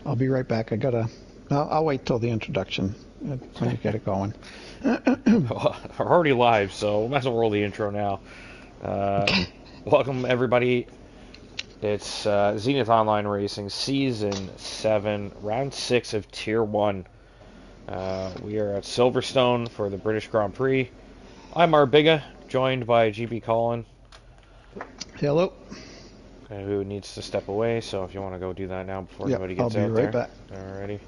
I'll be right back. I'll wait till the introduction when you get it going. Well, we're already live, so we might as well roll the intro now. Okay. Welcome, everybody. It's Zenith Online Racing, Season 7, Round 6 of Tier 1. We are at Silverstone for the British Grand Prix. I'm Arbiga, joined by GB Colin, Hello. who needs to step away, so if you want to go do that now before Yep, anybody I'll gets be out right there. back. Alrighty.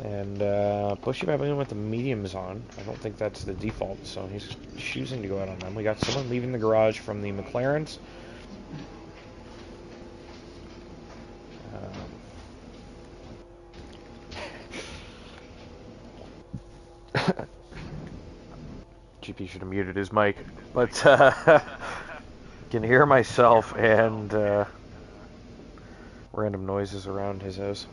And Bushy Baboon with the mediums on. I don't think that's the default, so he's choosing to go out on them. We got someone leaving the garage from the McLarens. GP should have muted his mic, but can hear myself and random noises around his house.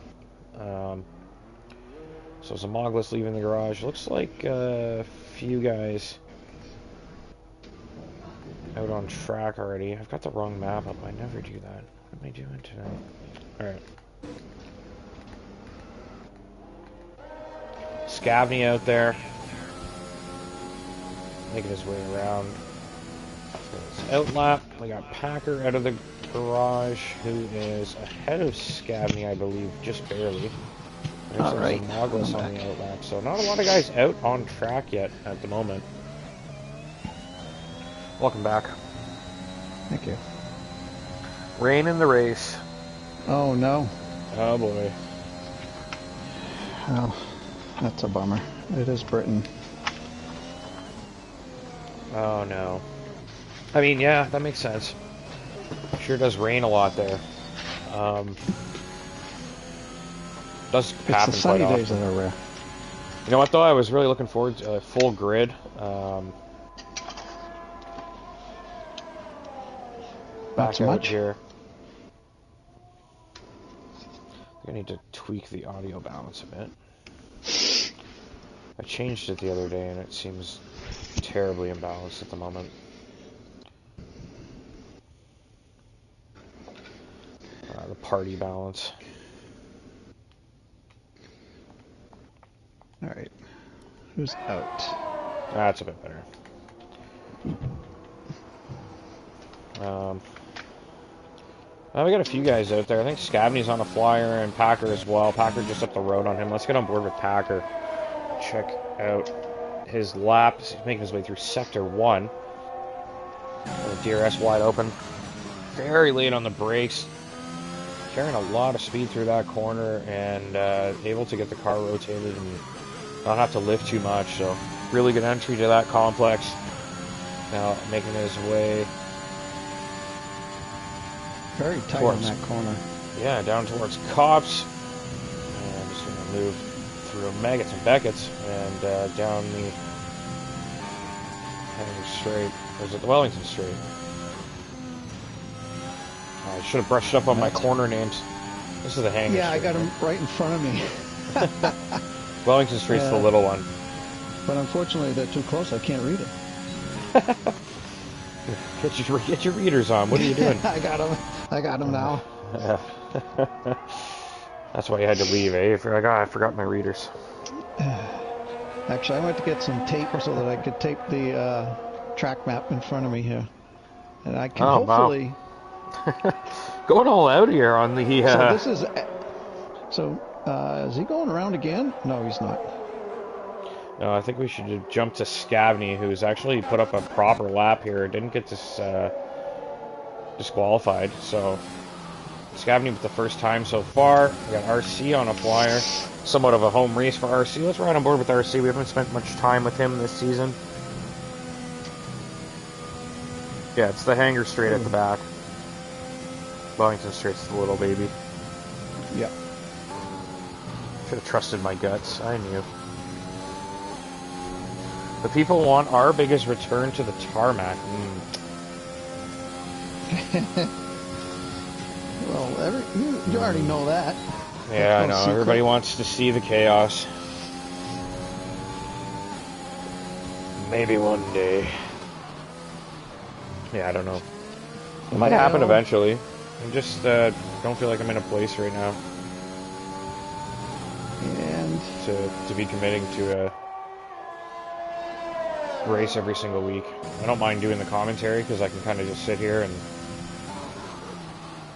So Zamoglis leaving the garage. Looks like a few guys out on track already. I've got the wrong map up. I never do that. What am I doing tonight? Alright. Scavney out there. Making his way around. Outlap. We got Packer out of the garage, who is ahead of Scavney, I believe, just barely. There's Alright. Zamoglis on the outlap. So not a lot of guys out on track yet at the moment. Welcome back. Thank you. Rain in the race. Oh, no. Oh boy. Oh, that's a bummer. It is Britain. Oh no. I mean, yeah, that makes sense. Sure does rain a lot there. Does It's happen the sunny quite days often. that are rare. You know what though? I was really looking forward to a full grid. Not Back so out much. here. I need to tweak the audio balance a bit. I changed it the other day and it seems terribly imbalanced at the moment. The party balance. Alright. Who's out? That's a bit better. We got a few guys out there. I think Scavney's on a flyer and Packer as well. Packer just up the road on him. Let's get on board with Packer. Check out his lap. He's making his way through Sector 1. The DRS wide open. Very late on the brakes. Carrying a lot of speed through that corner and able to get the car rotated and not have to lift too much. So really good entry to that complex. Now making his way Very tight towards, on that corner. yeah, down towards Cops. And just going to move through Maggots and Beckett's and down the Henry Straight. Or is it the Wellington Straight? I should have brushed up on my corner names. This is the Hangar Yeah, Straight. I got him right in front of me. Wellington Street's the little one. But unfortunately, they're too close. I can't read it. Get your readers on. What are you doing? I got him now. That's why you had to leave, eh? I forgot my readers. Actually, I went to get some tape so that I could tape the track map in front of me here. And I can hopefully... Wow. Going all out here on the... So this is... So, is he going around again? No, he's not. No, I think we should jump to Scavney, who's actually put up a proper lap here. Didn't get this disqualified, so... Scavney with the first time so far. We got RC on a flyer. Somewhat of a home race for RC. Let's ride on board with RC. We haven't spent much time with him this season. Yeah, it's the Hangar Straight at the back. Wellington Straight's the little baby. Yep. Should have trusted my guts. I knew. The people want our biggest return to the tarmac. Well, you already know that. Yeah, I know. Secret. Everybody wants to see the chaos. Maybe one day. Yeah, I don't know. It might happen eventually. I just don't feel like I'm in a place right now. And to be committing to a race every single week. I don't mind doing the commentary because I can kind of just sit here and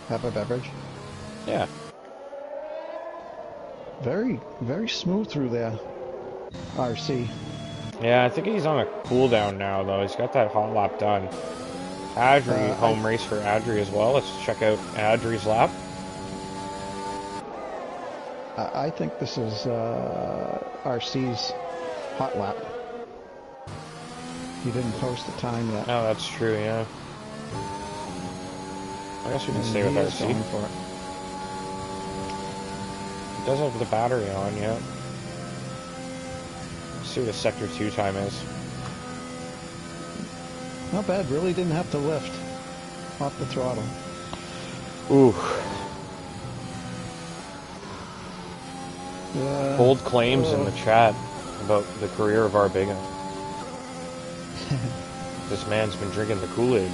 have a beverage. Yeah. Very, very smooth through there, RC. Yeah, I think he's on a cooldown now, though. He's got that hot lap done. Adri, home race for Adri as well. Let's check out Adri's lap. I think this is RC's hot lap. He didn't post the time yet. Oh, that's true, yeah. I guess we can stay with RC. For it. He does have the battery on, yeah. Let's see what the Sector 2 time is. Not bad, really didn't have to lift off the throttle. Ooh. Bold claims in the chat about the career of our Bigham. This man's been drinking the Kool-Aid.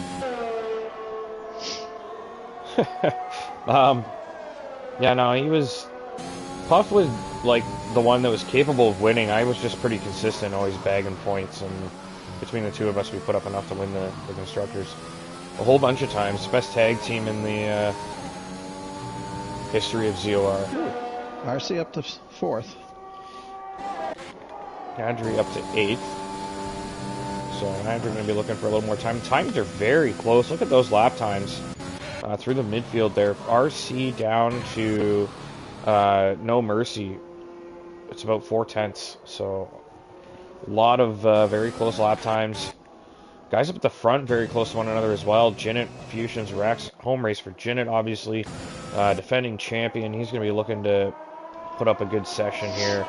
Yeah, no, he was... Puff was, like, the one that was capable of winning. I was just pretty consistent, always bagging points, and between the two of us, we put up enough to win the Constructors. A whole bunch of times. Best tag team in the history of ZOR. RC up to 4th. Adri up to 8th. So Adri going to be looking for a little more time. Times are very close. Look at those lap times through the midfield there. RC down to no mercy. It's about 4/10. So a lot of very close lap times. Guys up at the front very close to one another as well. Jinnit, Fusions, Rex. Home race for Jinnit, obviously. Defending champion. He's going to be looking to put up a good session here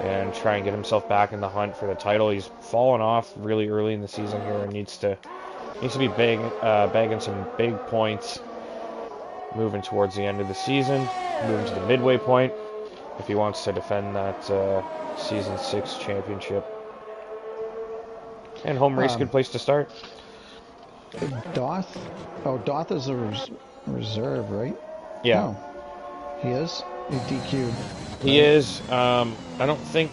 and try and get himself back in the hunt for the title. He's fallen off really early in the season here and needs to be bagging some big points moving towards the end of the season, moving to the midway point if he wants to defend that Season 6 championship. And home race, good place to start. Doth? Oh, Doth is a reserve, right? Yeah. Oh, he is? He DQ'd. He is. I don't think...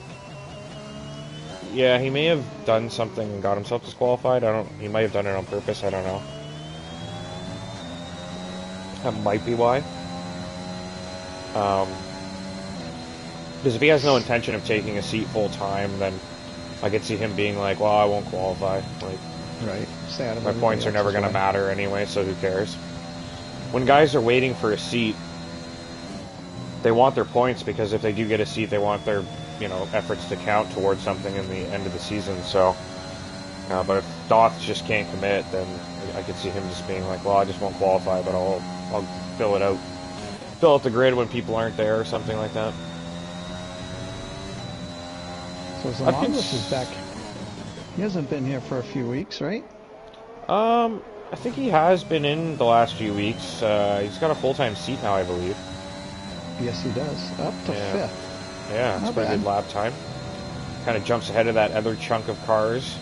Yeah, he may have done something and got himself disqualified. He might have done it on purpose. I don't know. That might be why. Because if he has no intention of taking a seat full time, then I could see him being like, well, I won't qualify. Like, right. Stay out of my points are never going to matter anyway, so who cares? When guys are waiting for a seat, they want their points because if they do get a seat, they want their, efforts to count towards something in the end of the season. So, but if Doth just can't commit, then I could see him just being like, well, I just won't qualify, but I'll fill it out. Fill out the grid when people aren't there or something like that. So Zamangos is back. He hasn't been here for a few weeks, right? I think he has been in the last few weeks. He's got a full-time seat now, I believe. Yes, he does. Up to 5th. Yeah, it's pretty good lap time. Kind of jumps ahead of that other chunk of cars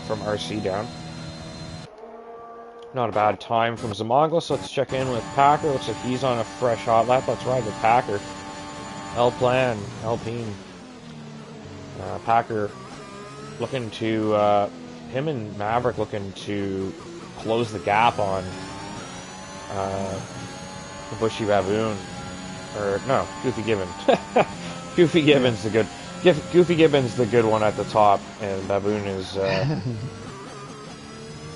from RC down. Not a bad time from Zamangos. Let's check in with Packer. Looks like he's on a fresh hot lap. Let's ride with Packer. Alpine. Packer looking to, him and Maverick looking to close the gap on the Bushy Baboon. Or, no, Goofy Gibbon. Goofy Gibbon's the good... Goofy Gibbon's the good one at the top, and Baboon is...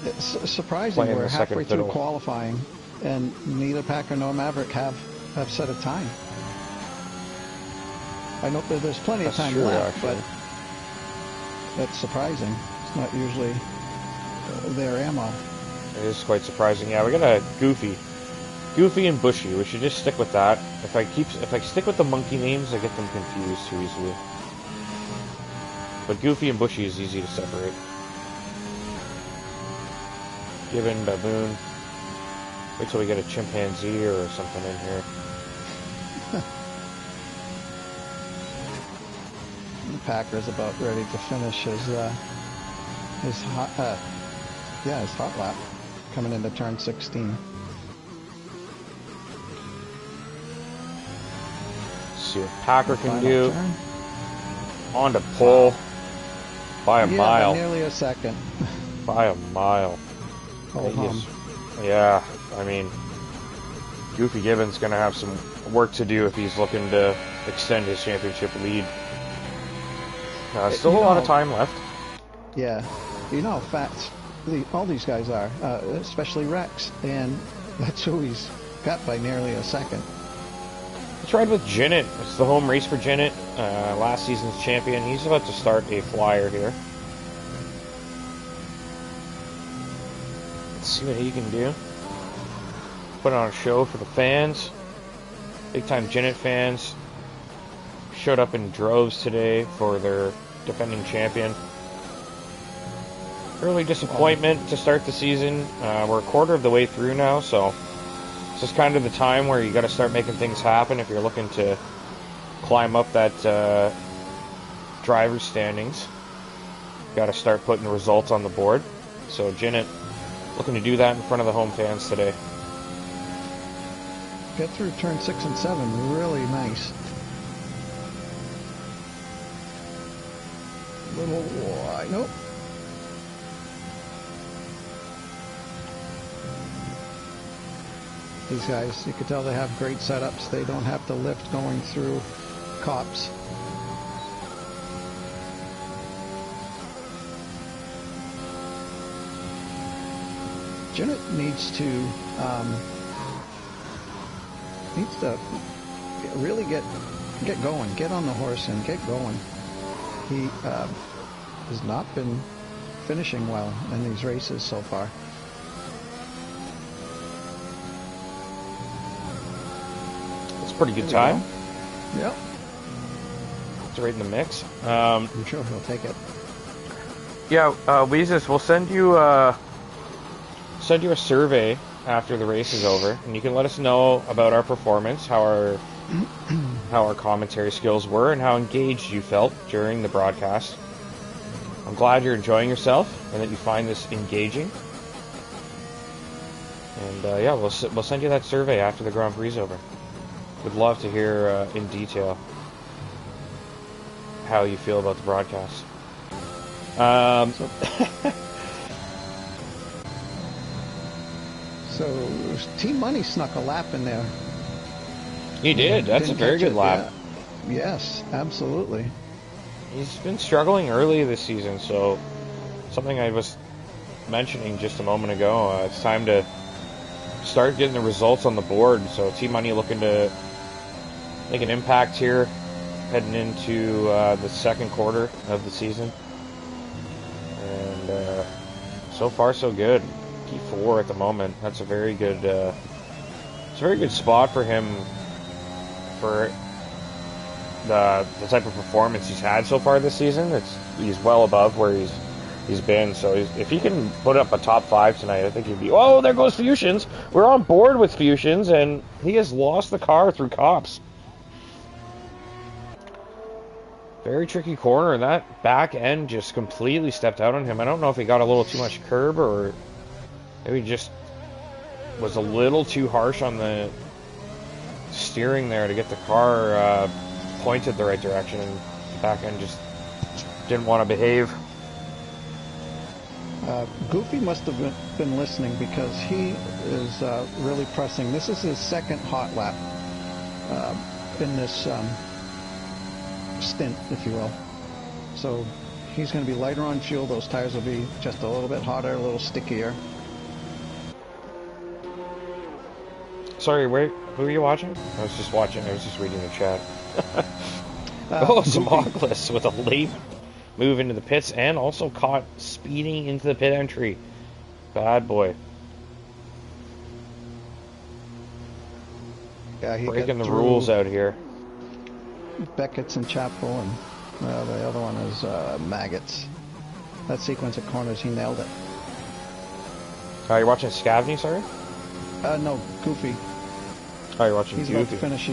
It's surprising we're halfway through qualifying, and neither Packer nor Maverick have set a time. I know that there's plenty of time left, but that's surprising. It's not usually their MO. It is quite surprising. Yeah, we got a Goofy and Bushy. We should just stick with that. If I stick with the monkey names, I get them confused too easily. But Goofy and Bushy is easy to separate. Gibbon, Baboon. Wait till we get a chimpanzee or something in here. Packer's about ready to finish his hot lap coming into turn 16. see what Packer can Final do. turn. On to pole by a mile. By nearly a second. By a mile. Yeah, I mean, Goofy Gibbons going to have some work to do if he's looking to extend his championship lead. Still a lot of time left. Yeah. You know, all these guys are, especially Rex, and that's who he's got by nearly a second. He tried with Jinnit. It's the home race for Jinnit, last season's champion. He's about to start a flyer here. Let's see what he can do. Put on a show for the fans. Big time Jinnit fans. Showed up in droves today for their defending champion. Early disappointment to start the season. We're a quarter of the way through now, so this is kind of the time where you got to start making things happen if you're looking to climb up that driver's standings. Got to start putting the results on the board. So Jinnit looking to do that in front of the home fans today. Get through turn 6 and 7, really nice. Little wide, nope. These guys, you can tell they have great setups. They don't have to lift going through cops. Jinnit needs to really get going, get on the horse and get going. He has not been finishing well in these races so far. It's a pretty good time. Yep. It's right in the mix. I'm sure he'll take it. Yeah, Weezus, we'll send you a survey after the race is over, and you can let us know about our performance, how our commentary skills were, and how engaged you felt during the broadcast. I'm glad you're enjoying yourself and that you find this engaging. And yeah, we'll send you that survey after the Grand Prix is over. Would love to hear in detail how you feel about the broadcast. So Team Money snuck a lap in there. He did. That's a very good lap. Yeah. Yes, absolutely. He's been struggling early this season, so something I was mentioning just a moment ago. It's time to start getting the results on the board. So Team Money looking to make an impact here, heading into the second quarter of the season. And so far, so good. P4 at the moment. That's a very good. It's a very good spot for him for the type of performance he's had so far this season. He's well above where he's been. So if he can put up a top 5 tonight, I think he'd be. Oh, there goes Fusions. We're on board with Fusions, and he has lost the car through cops. Very tricky corner, and that back end just completely stepped out on him. I don't know if he got a little too much curb or maybe just was a little too harsh on the steering there to get the car pointed the right direction, and the back end just didn't want to behave. Goofy must have been listening because he is really pressing. This is his second hot lap in this stint, if you will. So he's going to be lighter on fuel. Those tires will be just a little bit hotter, a little stickier. Sorry, who are you watching? I was just reading the chat. Zamoglis with a late move into the pits and also caught speeding into the pit entry. Bad boy. Yeah, he breaking the rules out here. Beckett's and Chapel, and the other one is Maggots. That sequence of corners, he nailed it. You're watching Scavney, sorry? No, Goofy. Oh, you're watching Goofy. He's about to finish.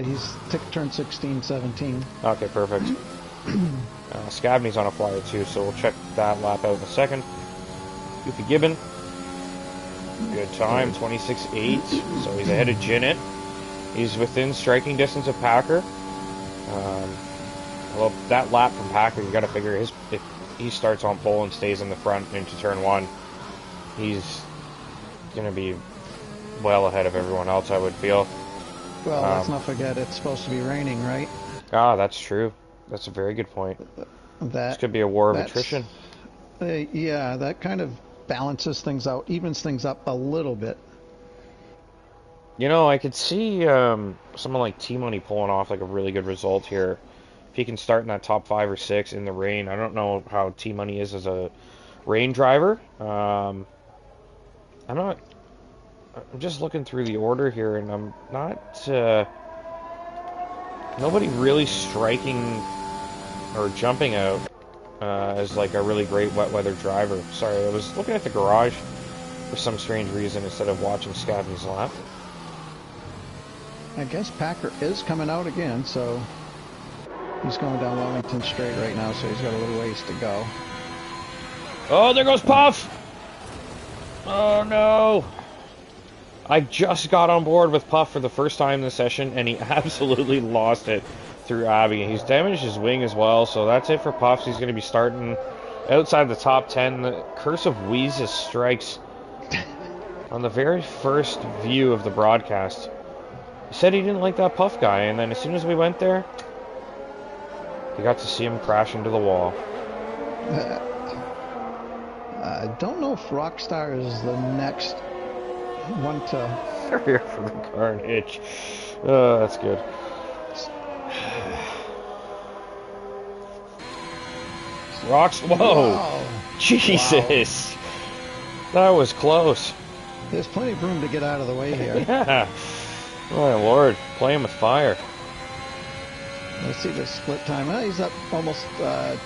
He's turned 16, 17. Okay, perfect. Scavney's on a flyer too, so we'll check that lap out in a second. Goofy Gibbon. Good time, 26.8. So he's ahead of Jinnit. He's within striking distance of Packer. Well, that lap from Packer, you got to figure if he starts on pole and stays in the front into turn 1, he's going to be well ahead of everyone else, I would feel. Well, let's not forget it's supposed to be raining, right? Ah, that's true. That's a very good point. This could be a war of attrition. Yeah, that kind of balances things out, evens things up a little bit. You know, I could see someone like T-Money pulling off like a really good result here. If he can start in that top 5 or 6 in the rain. I don't know how T-Money is as a rain driver. I'm just looking through the order here, and I'm not... nobody really striking or jumping out as like a really great wet weather driver. Sorry, I was looking at the garage for some strange reason instead of watching Scabby's lap. I guess Packer is coming out again, so he's going down Wellington Straight right now, so he's got a little ways to go. Oh, there goes Puff! Oh no! I just got on board with Puff for the first time this session, and he absolutely lost it through Abby. He's damaged his wing as well, so that's it for Puff. He's going to be starting outside the top 10. The Curse of Wheezes strikes on the very first view of the broadcast. He said he didn't like that Puff guy, and then as soon as we went there, we got to see him crash into the wall. I don't know if Rockstar is the next one to... They're here for the carnage. Oh, that's good. Rocks, whoa! Wow. Jesus! Wow. That was close. There's plenty of room to get out of the way here. Yeah. Oh my lord, playing with fire. Let's see the split time. Oh, he's up almost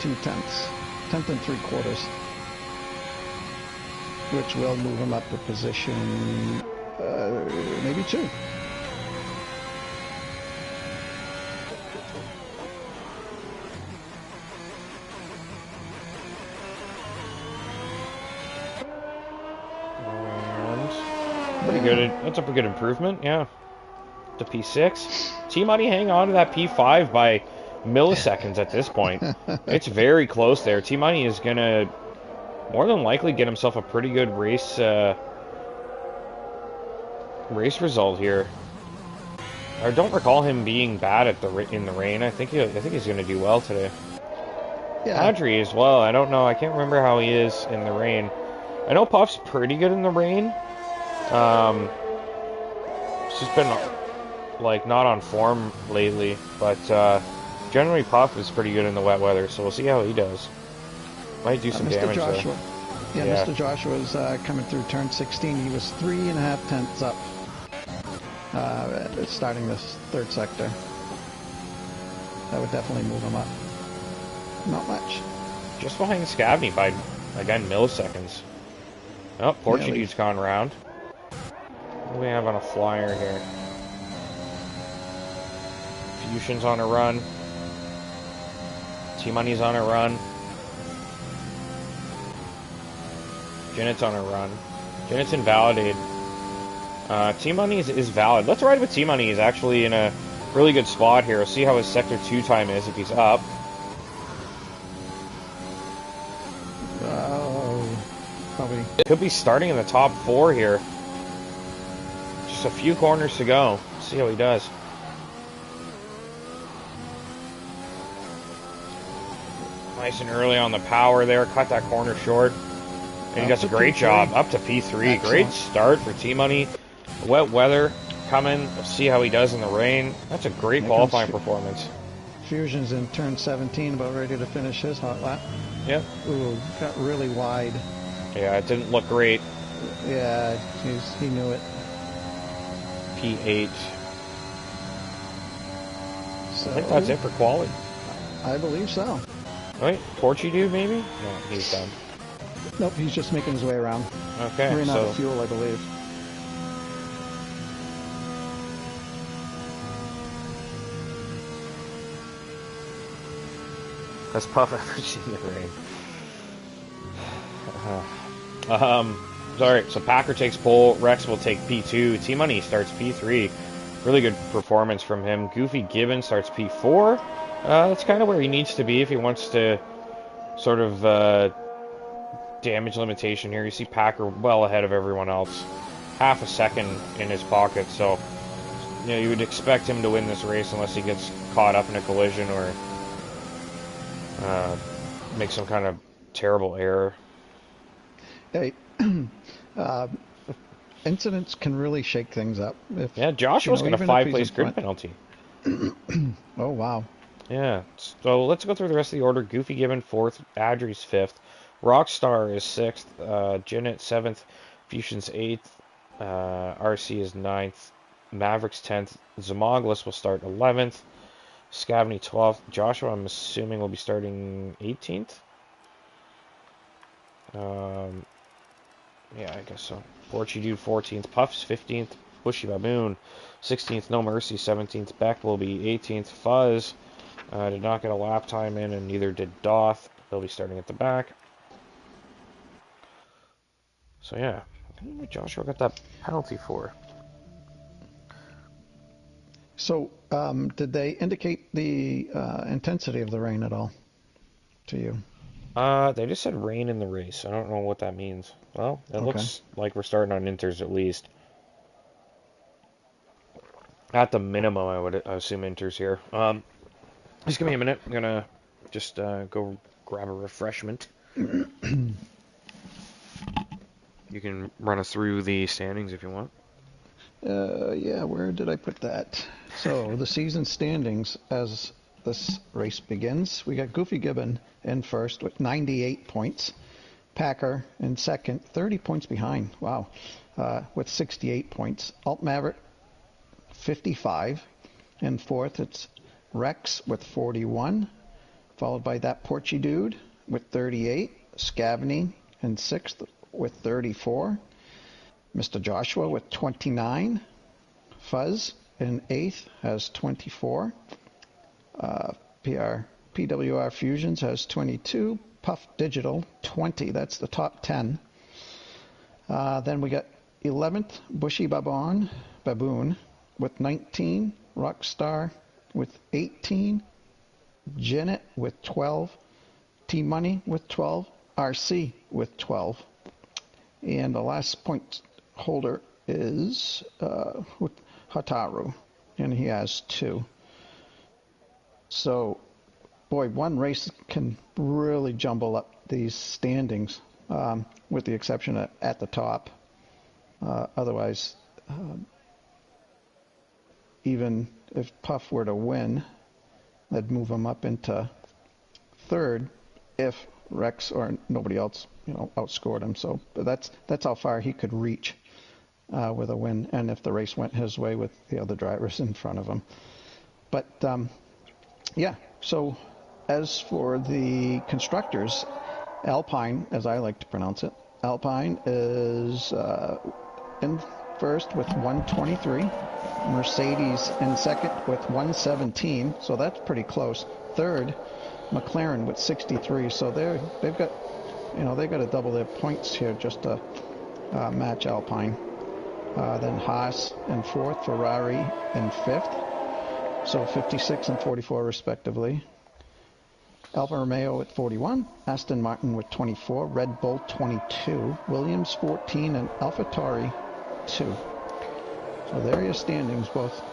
2 tenths. 10th and 3/4. Which will move him up a position, maybe 2. Pretty good. That's a pretty good improvement, yeah. To P6. T-Money hang on to that P5 by milliseconds at this point. It's very close there. T-Money is going to more than likely get himself a pretty good race result here. I don't recall him being bad at in the rain. I think he's going to do well today. Yeah. Audrey as well. I don't know. I can't remember how he is in the rain. I know Puff's pretty good in the rain. It's just been like not on form lately, but generally Puff is pretty good in the wet weather, so we'll see how he does. Might do some damage Joshua. There. Yeah, Mr. Joshua's coming through turn 16. He was 3.5 tenths up starting this 3rd sector. That would definitely move him up. Not much. Just behind Scabney by, again, milliseconds. Oh, Portuguese gone round. What do we have on a flyer here? Fusion's on a run. T-Money's on a run. Janet's on a run. Janet's invalidated. T-Money is valid. Let's ride with T-Money. He's actually in a really good spot here. We'll see how his Sector 2 time is if he's up. Probably. Could be starting in the top 4 here. Just a few corners to go. See how he does. Nice and early on the power there. Cut that corner short. And he does a great job. Up to P3. Excellent. Great start for T-Money. Wet weather coming. We'll see how he does in the rain. That's a great qualifying performance. Fusion's in turn 17, about ready to finish his hot lap. Yep. Ooh, got really wide. Yeah, it didn't look great. Yeah, he knew it. P8. So, I think that's it for quality. I believe so. Wait, Porchy dude maybe? No, he's done. Nope, he's just making his way around. Okay, ran out of fuel, I believe. Has Puff ever seen the rain? Sorry, so Packer takes pole, Rex will take P2, T-Money starts P3. Really good performance from him. Goofy Gibbon starts P4. That's kind of where he needs to be if he wants to sort of damage limitation here. You see Packer well ahead of everyone else. Half a second in his pocket, so you would expect him to win this race unless he gets caught up in a collision or makes some kind of terrible error. Hey, incidents can really shake things up. Yeah, Joshua's got a 5-place grid penalty. Oh, wow. Yeah, so let's go through the rest of the order. Goofy Gibbon 4th, Adri's 5th, Rockstar is 6th, Jinnit 7th, Fusion's 8th, RC is 9th, Mavericks 10th, Zomoglis will start 11th, Scavney 12th, Joshua I'm assuming will be starting 18th. Yeah, I guess so. Borchi Dude 14th, Puffs 15th, Bushy Baboon 16th, No Mercy 17th, Beck will be 18th, Fuzz did not get a lap time in, and neither did Doth. They'll be starting at the back. So yeah, I don't know what Joshua got that penalty for. So, did they indicate the intensity of the rain at all to you? They just said rain in the race. I don't know what that means. Well, it looks like we're starting on inters at least. At the minimum, I would assume inters here. Just give me a minute. I'm gonna just go grab a refreshment. You can run us through the standings if you want. Yeah, where did I put that? So, the season standings as this race begins. We got Goofy Gibbon in first with 98 points. Packer in second, 30 points behind. Wow. With 68 points. Alt Maverick, 55. In fourth, it's Rex with 41. Followed by that Porchy Dude with 38. Scavney in sixth with 34. Mr. Joshua with 29. Fuzz in 8th has 24. PWR Fusions has 22. Puff Digital 20. That's the top 10. Then we got 11th Bushy Baboon with 19. Rockstar with 18. Jinnit with 12. T-Money with 12. RC with 12. And the last point holder is Hataru, and he has 2. So, boy, one race can really jumble up these standings, with the exception of at the top. Otherwise, even if Puff were to win, that'd move him up into third if Rex or nobody else, outscored him. So that's how far he could reach with a win, and if the race went his way with the other drivers in front of him. But yeah, so as for the constructors, Alpine, as I like to pronounce it, Alpine is in first with 123. Mercedes in second with 117, so that's pretty close. Third, McLaren with 63, so they've got to double their points here just to match Alpine. Then Haas in fourth, Ferrari in fifth, so 56 and 44 respectively. Alfa Romeo at 41, Aston Martin with 24, Red Bull 22, Williams 14, and AlphaTauri 2. So there are your standings, both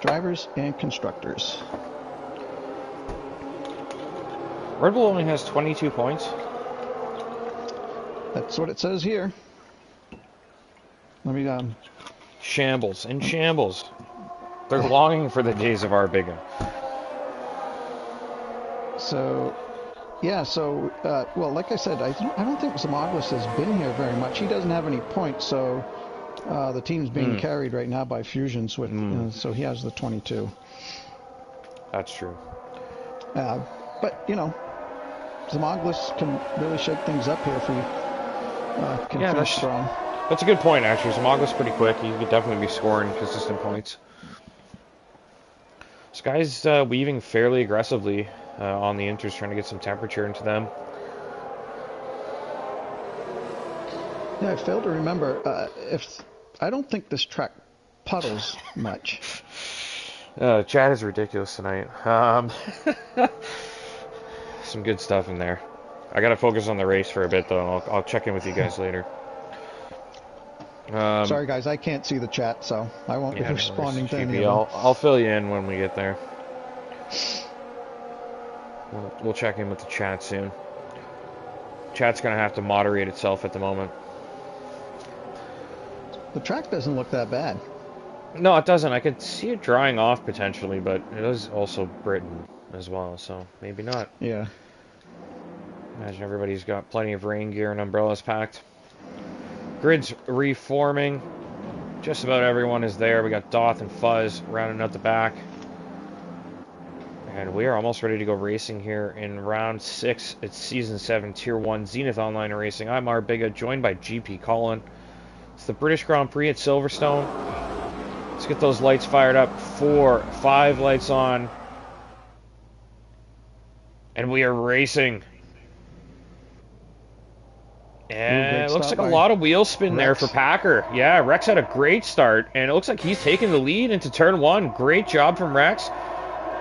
drivers and constructors. Red Bull only has 22 points. That's what it says here. Let me Shambles and shambles. They're longing for the days of our big one. So, yeah, well, like I said, I don't think Zomoglis has been here very much. He doesn't have any points, so the team's being carried right now by Fusions, with, so he has the 22. That's true. But, Zomoglis can really shake things up here if he can finish strong. That's a good point, actually. Zomoglis pretty quick. He could definitely be scoring consistent points. This guy's weaving fairly aggressively on the inters, trying to get some temperature into them. Yeah, I failed to remember I don't think this track puddles much. Chat is ridiculous tonight. Some good stuff in there. I gotta focus on the race for a bit though. I'll check in with you guys later. Sorry guys, I can't see the chat, so I won't be responding to any of them. I'll fill you in when we get there. We'll check in with the chat soon. Chat's gonna have to moderate itself at the moment. The track doesn't look that bad. No, it doesn't. I could see it drying off potentially, but it is also Britain as well, so maybe not. Yeah. Imagine everybody's got plenty of rain gear and umbrellas packed. Grid's reforming. Just about everyone is there. We got Doth and Fuzz rounding out the back. And we are almost ready to go racing here in round 6. It's Season 7, Tier 1, Zenith Online Racing. I'm Arbiga, joined by GP Colin. It's the British Grand Prix at Silverstone. Let's get those lights fired up. 4, 5 lights on. And we are racing. And it looks like a lot of wheel spin there for Packer. Yeah, Rex had a great start, and it looks like he's taking the lead into turn 1. Great job from Rex.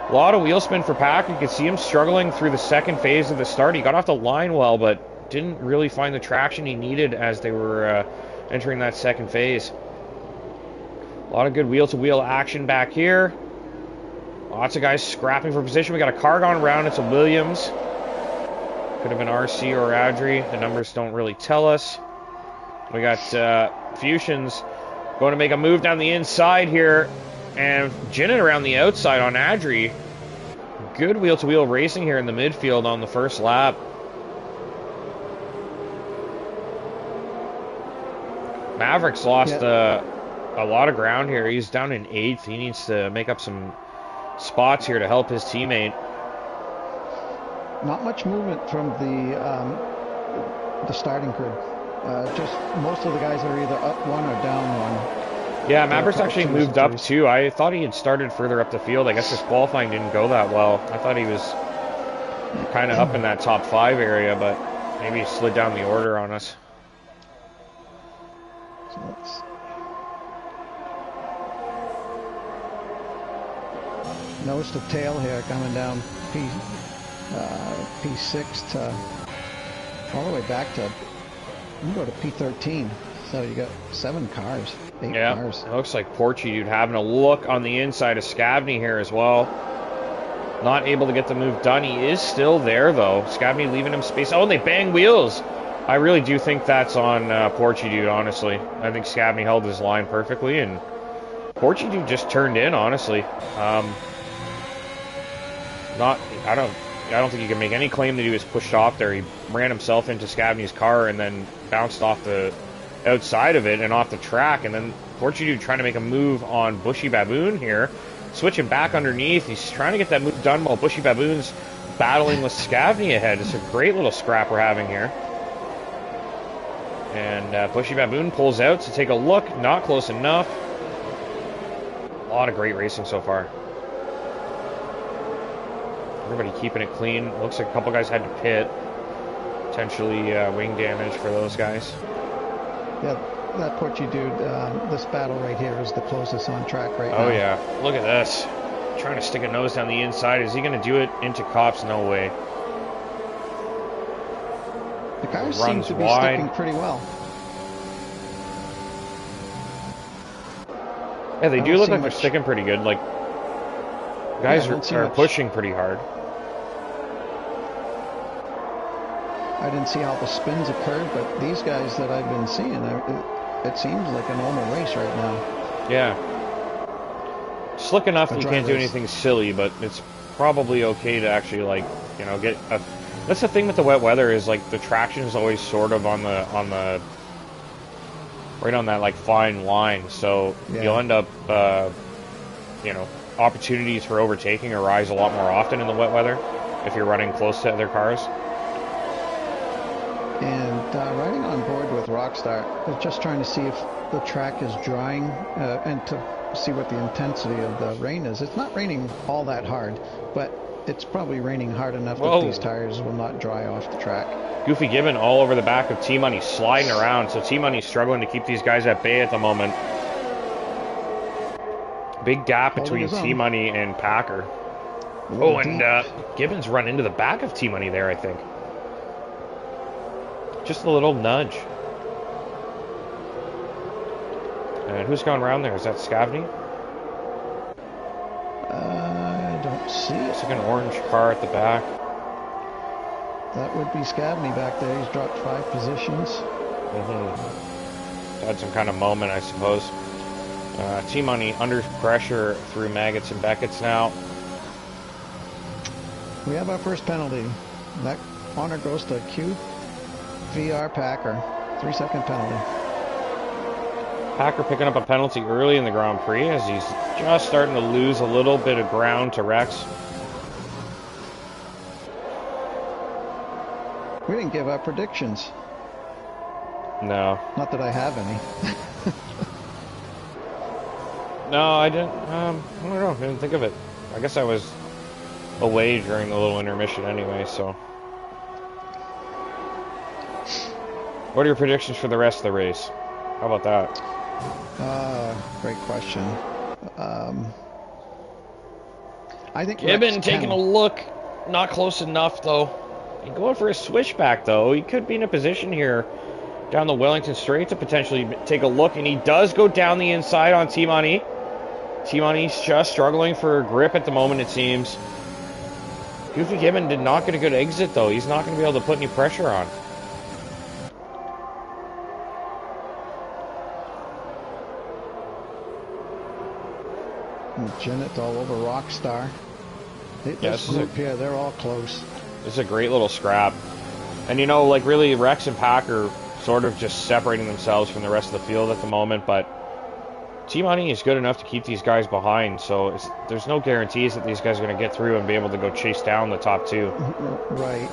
A lot of wheel spin for Packer. You can see him struggling through the second phase of the start. He got off the line well, but didn't really find the traction he needed as they were entering that second phase. A lot of good wheel-to-wheel action back here. Lots of guys scrapping for position. We got a car gone round. It's a Williams. Could have been RC or Adri. The numbers don't really tell us. We got Fusions going to make a move down the inside here. And Jinnit around the outside on Adri. Good wheel-to-wheel racing here in the midfield on the first lap. Maverick's lost a lot of ground here. He's down in 8th. He needs to make up some spots here to help his teammate. Not much movement from the starting grid. Just most of the guys are either up one or down one. Yeah, Maverick's actually moved up too. I thought he had started further up the field. I guess his qualifying didn't go that well. I thought he was kind of up in that top 5 area, but maybe he slid down the order on us. So let's... Notice the tail here coming down P6 to all the way back to, you go to P13. So you got 7 cars, 8 cars. It looks like Porchy Dude having a look on the inside of Scavney here as well. Not able to get the move done. He is still there though. Scavney leaving him space. Oh, and they bang wheels. I really do think that's on Porchy Dude, honestly. I think Scavney held his line perfectly, and Porchy Dude just turned in, honestly. I don't think you can make any claim that he was pushed off there. He ran himself into Scavney's car and then bounced off the outside of it and off the track, and then Porchy Dude trying to make a move on Bushy Baboon here, switching back underneath. He's trying to get that move done while Bushy Baboon's battling with Scavney ahead. It's a great little scrap we're having here. And Bushy Baboon pulls out to take a look. Not close enough. A lot of great racing so far. Everybody keeping it clean. Looks like a couple guys had to pit. Potentially wing damage for those guys. Yeah, that Porchy Dude, this battle right here is the closest on track right now. Oh yeah, look at this. Trying to stick a nose down the inside. Is he going to do it into cops? No way. The cars seem to be sticking pretty well. Yeah, they do look like they're sticking pretty good. Like, guys are pushing pretty hard. I didn't see how the spins occurred, but these guys that I've been seeing, it seems like a normal race right now. Yeah. Slick enough that you can't do anything silly, but it's probably okay to actually, like, you know, get a... That's the thing with the wet weather, is like the traction is always sort of on the right on that like fine line, so you'll end up you know, opportunities for overtaking arise a lot more often in the wet weather if you're running close to other cars. And riding on board with Rockstar, they're just trying to see if the track is drying and to see what the intensity of the rain is. It's not raining all that hard, but it's probably raining hard enough that these tires will not dry off the track. Goofy Gibbon all over the back of T-Money, sliding around, so T-Money's struggling to keep these guys at bay at the moment. Big gap Holding between his own. T-Money and Packer. Ooh, Oh, and deep. Gibbons run into the back of T-Money there, I think. Just a little nudge. And who's gone around there? Is that Scavney? I don't see it. It's like an orange car at the back. That would be Scavney back there. He's dropped 5 positions. Had some kind of moment, I suppose. T-Money under pressure through Maggots and Beckett's now. We have our first penalty. That honor goes to QVR Packer. 3-second penalty. Packer picking up a penalty early in the Grand Prix as he's just starting to lose a little bit of ground to Rex. We didn't give our predictions. No. Not that I have any. No, I didn't. I don't know. I didn't think of it. I guess I was away during the little intermission anyway, so. What are your predictions for the rest of the race? How about that? Great question. I think Gibbon Rex taking a look. Not close enough, though. And going for a switchback, though. He could be in a position here down the Wellington Straight to potentially take a look. And he does go down the inside on T-Money. T-Money's just struggling for grip at the moment, it seems. Goofy Gibbon did not get a good exit, though. He's not going to be able to put any pressure on. Jennett all over Rockstar. This group here, they're all close. This is a great little scrap. And you know, like really, Rex and Packer sort of just separating themselves from the rest of the field at the moment, but T-Money is good enough to keep these guys behind, so there's no guarantees that these guys are going to get through and be able to go chase down the top 2. Right.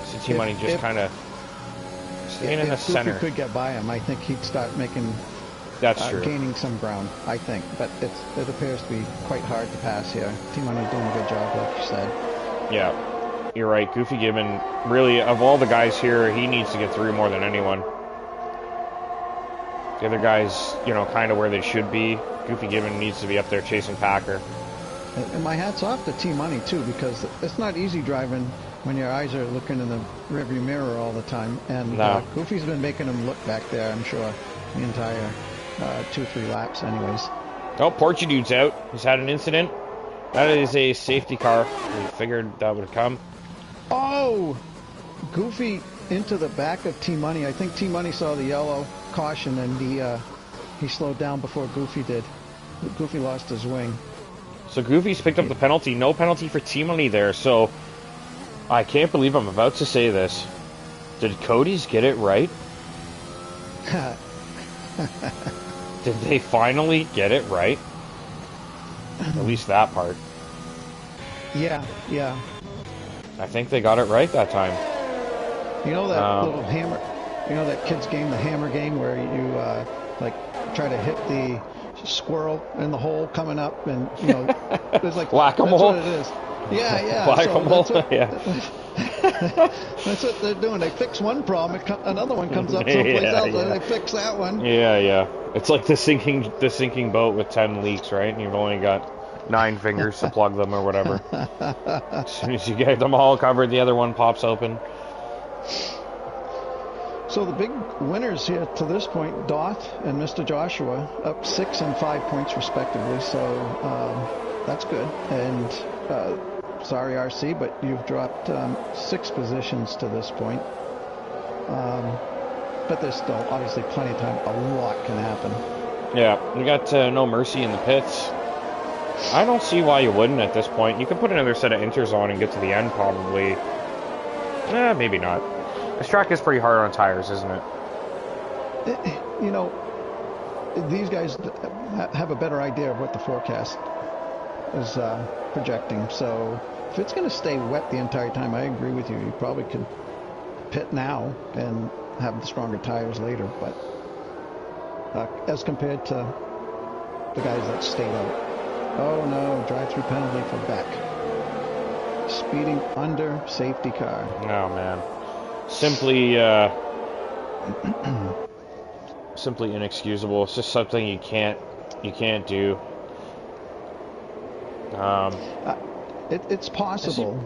So T-Money just kind of staying in the center. If Goofy could get by him, I think he'd start making... That's true. Gaining some ground, I think, but it appears to be quite hard to pass here. T-Money's doing a good job, like you said. Yeah, you're right. Goofy Gibbon, really, of all the guys here, he needs to get through more than anyone. The other guys, you know, kind of where they should be. Goofy Gibbon needs to be up there chasing Packer. And my hat's off to T-Money, too, because it's not easy driving when your eyes are looking in the rearview mirror all the time. And Goofy's been making him look back there, I'm sure, the entire 2-3 laps anyways. Oh, Portudude's out. He's had an incident. That is a safety car. We figured that would come. Oh! Goofy into the back of T-Money. I think T-Money saw the yellow caution and he slowed down before Goofy did. Goofy lost his wing. So Goofy's picked up the penalty. No penalty for T-Money there. So I can't believe I'm about to say this. Did Cody's get it right? Did they finally get it right? At least that part. Yeah. I think they got it right that time. You know that little hammer, you know that kid's game, the hammer game, where you like try to hit the squirrel in the hole coming up, and you know, it's like whack-a-mole. That's what it is. Yeah. Whack-a-mole. That's what they're doing. They fix one problem, another one comes up someplace else, and they fix that one. Yeah. It's like the sinking boat with 10 leaks, right? And you've only got 9 fingers to plug them or whatever. As soon as you get them all covered, the other one pops open. So the big winners here to this point, Doth and Mr. Joshua, up 6 and 5 points respectively. So that's good. And sorry, RC, but you've dropped 6 positions to this point. But there's still obviously plenty of time. A lot can happen. Yeah, we got No Mercy in the pits. I don't see why you wouldn't at this point. You could put another set of inters on and get to the end probably. Maybe not. This track is pretty hard on tires, isn't it? You know, these guys have a better idea of what the forecast is projecting. So if it's going to stay wet the entire time, I agree with you. You probably could pit now and have the stronger tires later, but as compared to the guys that stayed out. Oh no, drive-through penalty for Beck. Speeding under safety car. Oh man. Simply simply inexcusable. It's just something you can't do. It's possible,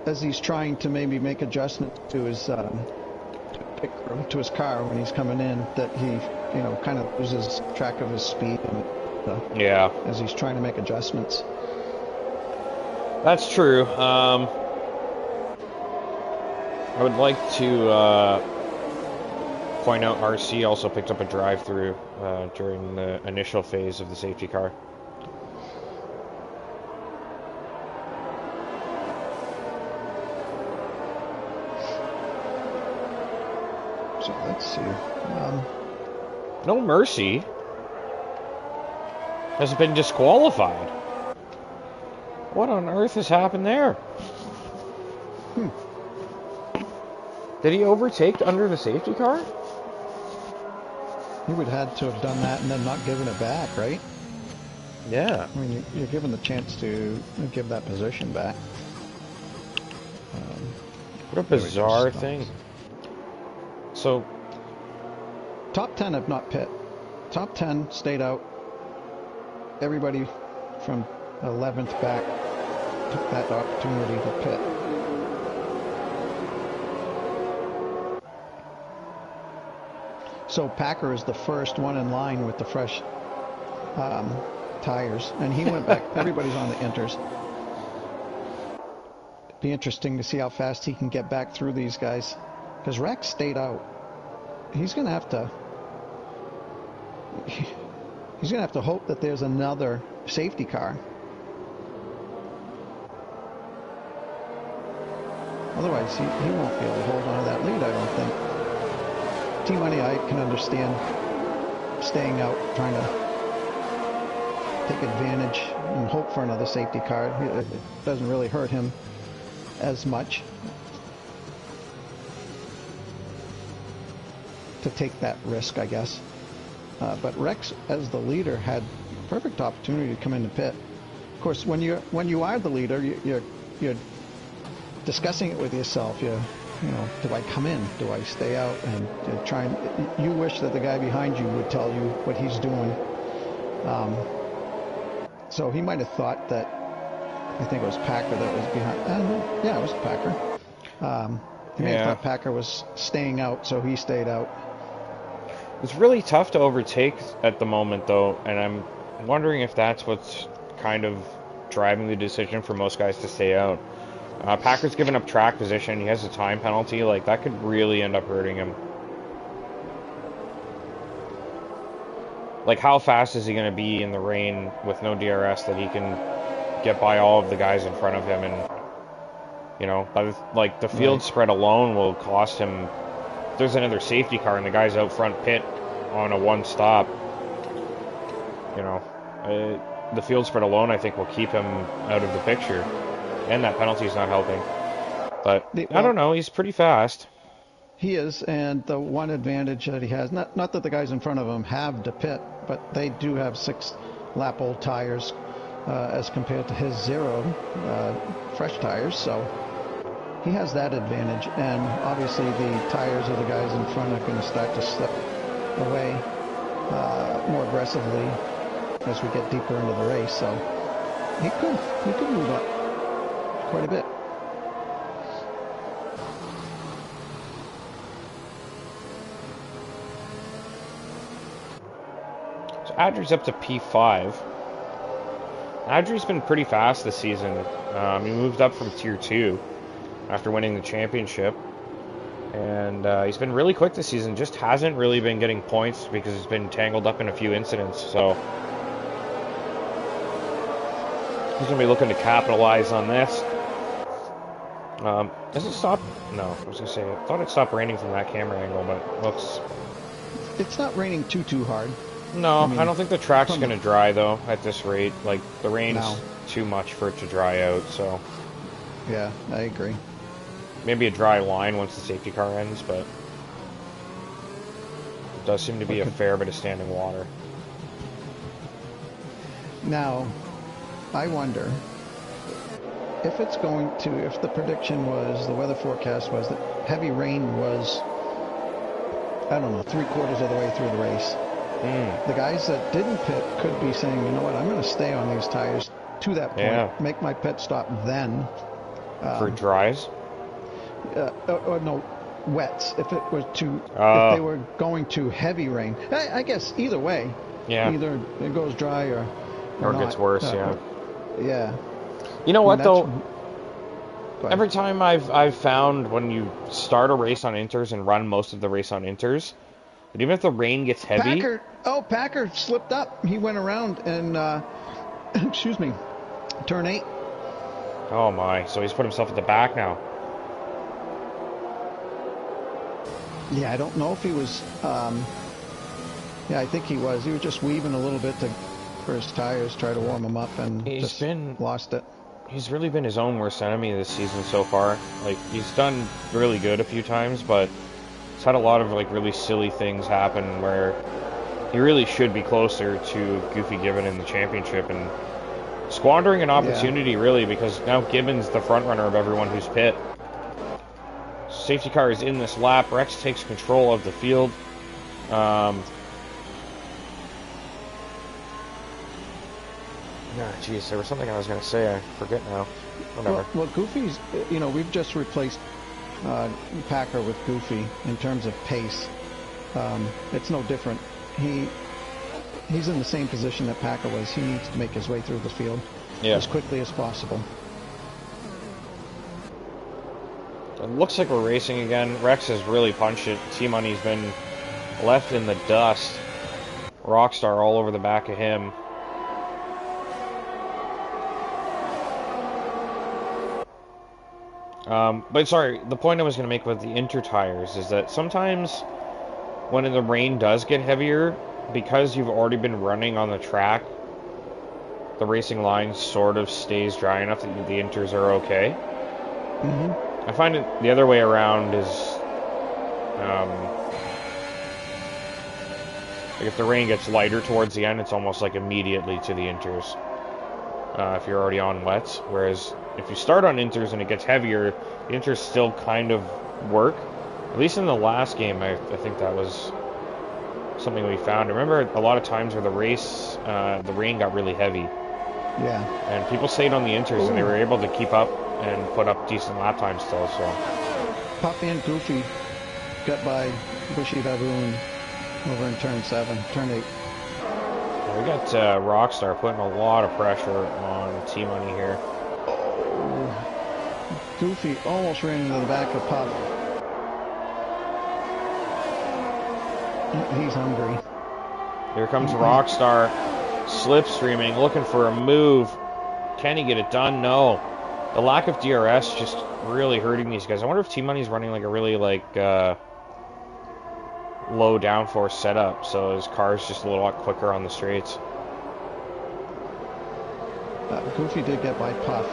as he's trying to maybe make adjustments to his to his car when he's coming in, that he, you know, kind of loses track of his speed and yeah, as he's trying to make adjustments. That's true. I would like to point out RC also picked up a drive-through during the initial phase of the safety car. So let's see. No Mercy has been disqualified. What on earth has happened there? Did he overtake under the safety car? He would have had to have done that and then not given it back, right? Yeah. I mean, you're given the chance to give that position back. What a bizarre thing. So, top 10 have not pit. Top 10 stayed out. Everybody from 11th back took that opportunity to pit. So Packer is the first one in line with the fresh tires, and he went back. Everybody's on the inters. Be interesting to see how fast he can get back through these guys, because Rex stayed out. He's gonna have to hope that there's another safety car. Otherwise, he won't be able to hold on to that lead, I don't think. Team Money, I can understand staying out, trying to take advantage and hope for another safety car. It doesn't really hurt him as much to take that risk, I guess. But Rex, as the leader, had perfect opportunity to come in the pit. Of course, when you are the leader, you're discussing it with yourself. You know, do I come in? Do I stay out? And you wish that the guy behind you would tell you what he's doing. So he might have thought that, I think it was Packer that was behind. Yeah, it was Packer. He may have thought Packer was staying out, so he stayed out. It's really tough to overtake at the moment, though, and I'm wondering if that's what's kind of driving the decision for most guys to stay out. Packer's given up track position. He has a time penalty. Like, that could really end up hurting him. Like, how fast is he going to be in the rain with no DRS that he can get by all of the guys in front of him? And, you know, like, the field spread alone will cost him. If there's another safety car and the guy's out front pit on a one stop, you know, the field spread alone, I think, will keep him out of the picture. And that penalty's not helping. But I don't know, he's pretty fast. He is, and the one advantage that he has, not that the guys in front of him have to pit, but they do have 6-lap-old tires as compared to his 0 fresh tires, so he has that advantage. And obviously the tires of the guys in front are going to start to slip away more aggressively as we get deeper into the race, so he could move up quite a bit. So Adri's up to P5. Adri's been pretty fast this season. He moved up from Tier 2 after winning the championship. And he's been really quick this season, just hasn't really been getting points because he's been tangled up in a few incidents. So he's going to be looking to capitalize on this. Does it stop? No, I was going to say, I thought it stopped raining from that camera angle, but it looks... It's not raining too hard. No, I don't think the track's going to dry, though, at this rate. Like, the rain's too much for it to dry out, so... Yeah, I agree. Maybe a dry line once the safety car ends, but... It does seem to be a fair bit of standing water. Now, I wonder... if it's going to, if the prediction was, the weather forecast was that heavy rain was I don't know, 3/4 of the way through the race. The guys that didn't pit could be saying, you know what, I'm going to stay on these tires to that point, make my pit stop then. For dries? No, wets. If it was if they were going to heavy rain, I guess either way. Yeah. Either it goes dry or it gets worse. Yeah. You know what though? Every time I've found when you start a race on inters and run most of the race on inters, but even if the rain gets heavy, Packer slipped up. He went around and excuse me, turn 8. Oh my! So he's put himself at the back now. Yeah, I don't know if he was. Yeah, I think he was. He was just weaving a little bit for his tires, try to warm them up, and lost it. He's really been his own worst enemy this season so far. Like, he's done really good a few times, but he's had a lot of like really silly things happen where he really should be closer to Goofy Gibbon in the championship and squandering an opportunity really, because now Gibbon's the front runner of everyone who's pit. Safety car is in this lap. Rex takes control of the field. Geez, there was something I was going to say. I forget now. Whatever. Well, Goofy's, we've just replaced Packer with Goofy in terms of pace. It's no different. He's in the same position that Packer was. He needs to make his way through the field as quickly as possible. It looks like we're racing again. Rex has really punched it. T-Money's been left in the dust. Rockstar all over the back of him. But sorry, the point I was going to make with the inter tires is that sometimes when the rain does get heavier, because you've already been running on the track, the racing line sort of stays dry enough that the inters are okay. I find it the other way around is, like if the rain gets lighter towards the end, it's almost like immediately to the inters. If you're already on wets, whereas if you start on inters and it gets heavier, the inters still kind of work. At least in the last game, I think that was something we found. I remember a lot of times where the rain got really heavy. Yeah. And people stayed on the inters and they were able to keep up and put up decent lap times still. So Puffy and Goofy got by Bushy Baboon over in turn 7, turn 8. We got Rockstar putting a lot of pressure on T-Money here. Goofy almost ran into the back of Puff. He's hungry. Here comes Rockstar, slipstreaming, looking for a move. Can he get it done? No. The lack of DRS just really hurting these guys. I wonder if T-Money's running like a really low downforce setup, so his car's just a little lot quicker on the straights. Goofy did get by Puff,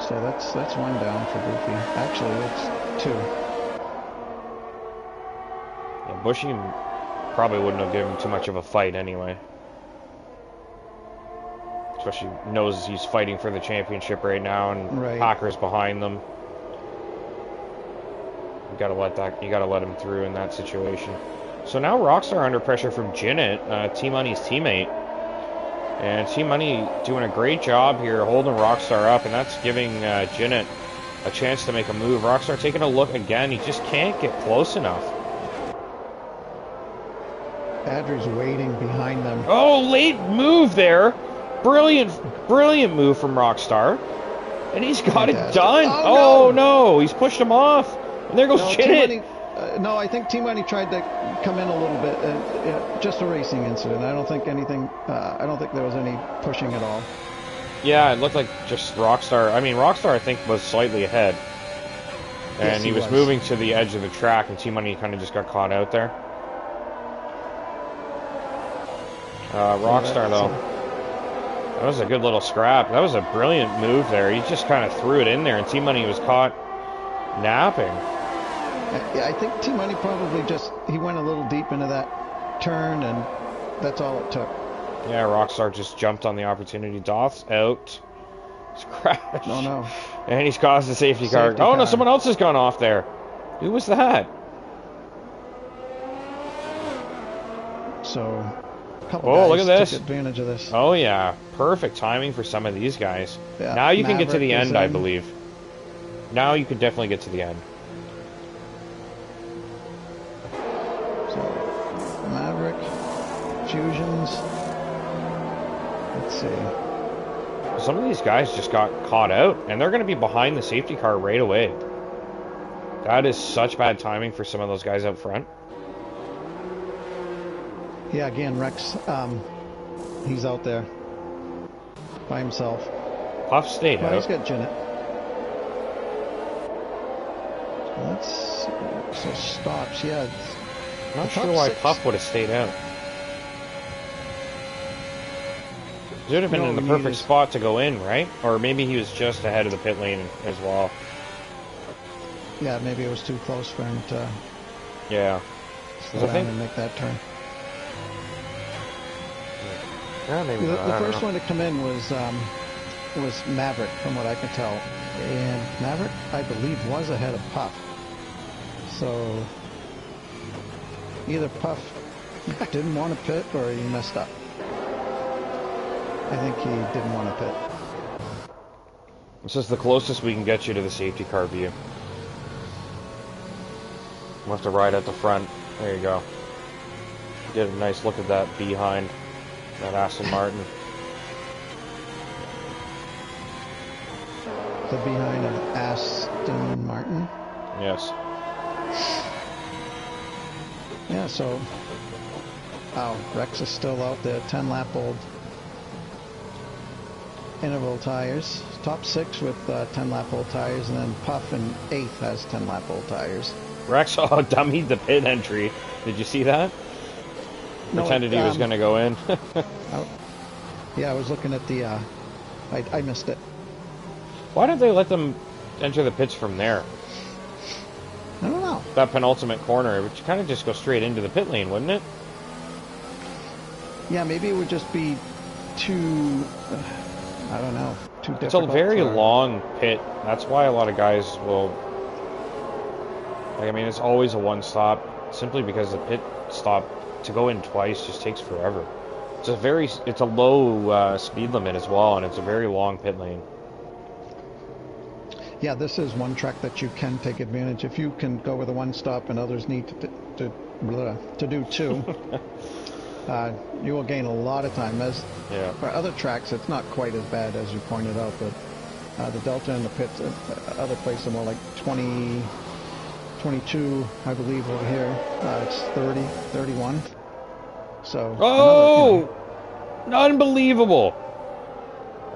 so that's one down for Goofy. Actually, it's 2. Yeah, Bushy probably wouldn't have given him too much of a fight anyway. Especially knows he's fighting for the championship right now, and Packer's behind them. You gotta let him through in that situation. So now Rockstar under pressure from Jinnit, T-Money's teammate. And T-Money doing a great job here holding Rockstar up, and that's giving Jinnit a chance to make a move. Rockstar taking a look again. He just can't get close enough. Adri's waiting behind them. Oh, late move there. Brilliant move from Rockstar. And he's got it done. Oh no, he's pushed him off. And there goes Jinnit. No, I think T-Money tried to come in a little bit. Just a racing incident. I don't think there was any pushing at all. Yeah, it looked like just Rockstar. I mean, Rockstar, I think, was slightly ahead. And yes, he was moving to the edge of the track, and T-Money kind of just got caught out there. Rockstar, though. That was a good little scrap. That was a brilliant move there. He just kind of threw it in there, and T-Money was caught napping. Yeah, I think T-Money probably he went a little deep into that turn, and that's all it took. Yeah, Rockstar just jumped on the opportunity. Doth's out. He's crashed. Oh, no. And he's caused a safety car. Oh, no, someone else has gone off there. Who was that? So a couple Oh, look guys at this. took advantage of this. Oh, yeah. Perfect timing for some of these guys. Yeah, Now you can get to Maverick the is end, I in. believe. Now you can definitely get to the end. So Maverick, Fusions. Let's see. Some of these guys just got caught out, and they're going to be behind the safety car right away. That is such bad timing for some of those guys up front. Yeah, again, Rex, he's out there by himself. Puff stayed Well, out. he's got Janet. Let's so stops. Yeah, Not the sure top why 6. Puff would have stayed out. He would have been No, in the he perfect is- spot to go in, right? Or maybe he was just ahead of the pit lane as well. Yeah, maybe it was too close for him to Yeah. slow I down think- and make that turn. Yeah, maybe The, not. the I don't first know. one to come in was Maverick, from what I can tell, and Maverick, I believe, was ahead of Puff. So either Puff didn't want to pit or he messed up. I think he didn't want to pit. This is the closest we can get you to the safety car view. We'll have to ride at the front. There you go. Get a nice look at that behind that Aston Martin. The behind of Aston Martin. Yes. Yeah, so Rex is still out there, 10 lap old interval tires. Top 6 with 10 lap old tires, and then Puff in 8th has 10 lap old tires. Rex dummied the pit entry. Did you see that? No, Pretended he was going to go in. Yeah, I was looking at the. I missed it. Why don't they let them enter the pits from there? I don't know. That penultimate corner, which kind of just go straight into the pit lane, wouldn't it? Yeah, maybe it would just be too. I don't know. Too It's a difficult. very for- long pit. That's why a lot of guys will. Like, I mean, it's always a one stop, simply because the pit stop to go in twice just takes forever. It's a low speed limit as well, and it's a very long pit lane. Yeah, this is one track that you can take advantage. If you can go with a one stop and others need to do 2, you will gain a lot of time. As Yeah. for other tracks, it's not quite as bad as you pointed out, but the delta and the pits, other places are more like 20, 22, I believe, over here. It's 30, 31. So. Oh! Unbelievable!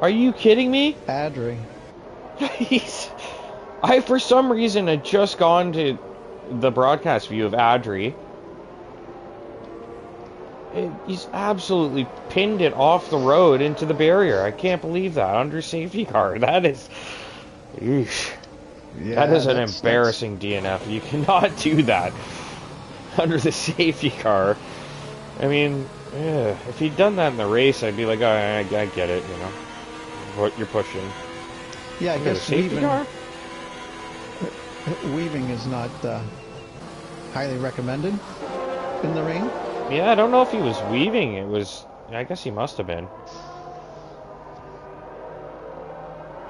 Are you kidding me? Adri. I, for some reason, had just gone to the broadcast view of Adri. He's absolutely pinned it off the road into the barrier. I can't believe that. Under safety car. That is... Eesh. Yeah, That is an that's- embarrassing DNF. You cannot do that under the safety car. I mean, if he'd done that in the race, I'd be like, oh, I get it, you know. What you're pushing. Yeah, I Under the guess safety car? weaving is not highly recommended in the rain. Yeah, I don't know if he was weaving. It was... I guess he must have been.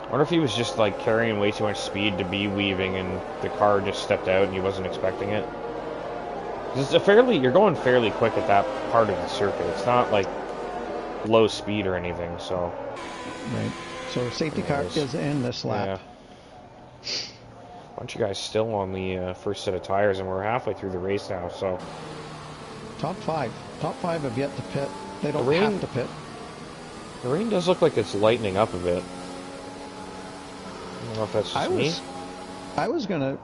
I wonder if he was just, like, carrying way too much speed to be weaving and the car just stepped out and he wasn't expecting it. 'Cause you're going fairly quick at that part of the circuit. It's not, like, low speed or anything, so... Right. So safety car Yes. is in this lap. Yeah. Bunch of guys still on the first set of tires, and we're halfway through the race now, so... Top 5. Top 5 have yet to pit. They don't The rain- have to pit. The rain does look like it's lightening up a bit. I don't know if that's just me. I was gonna.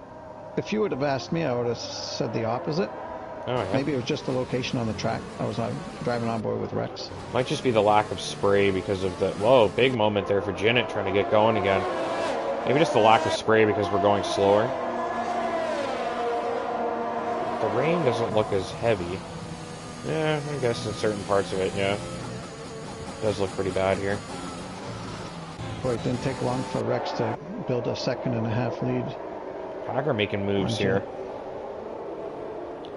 If you would have asked me, I would have said the opposite. Oh, yeah. Maybe it was just the location on the track. I was driving on board with Rex. Might just be the lack of spray because of the... Whoa, big moment there for Janet trying to get going again. Maybe just the lack of spray because we're going slower. The rain doesn't look as heavy. Yeah, I guess in certain parts of it, yeah. It does look pretty bad here. Boy, it didn't take long for Rex to build a 2.5 lead. Packer making moves here.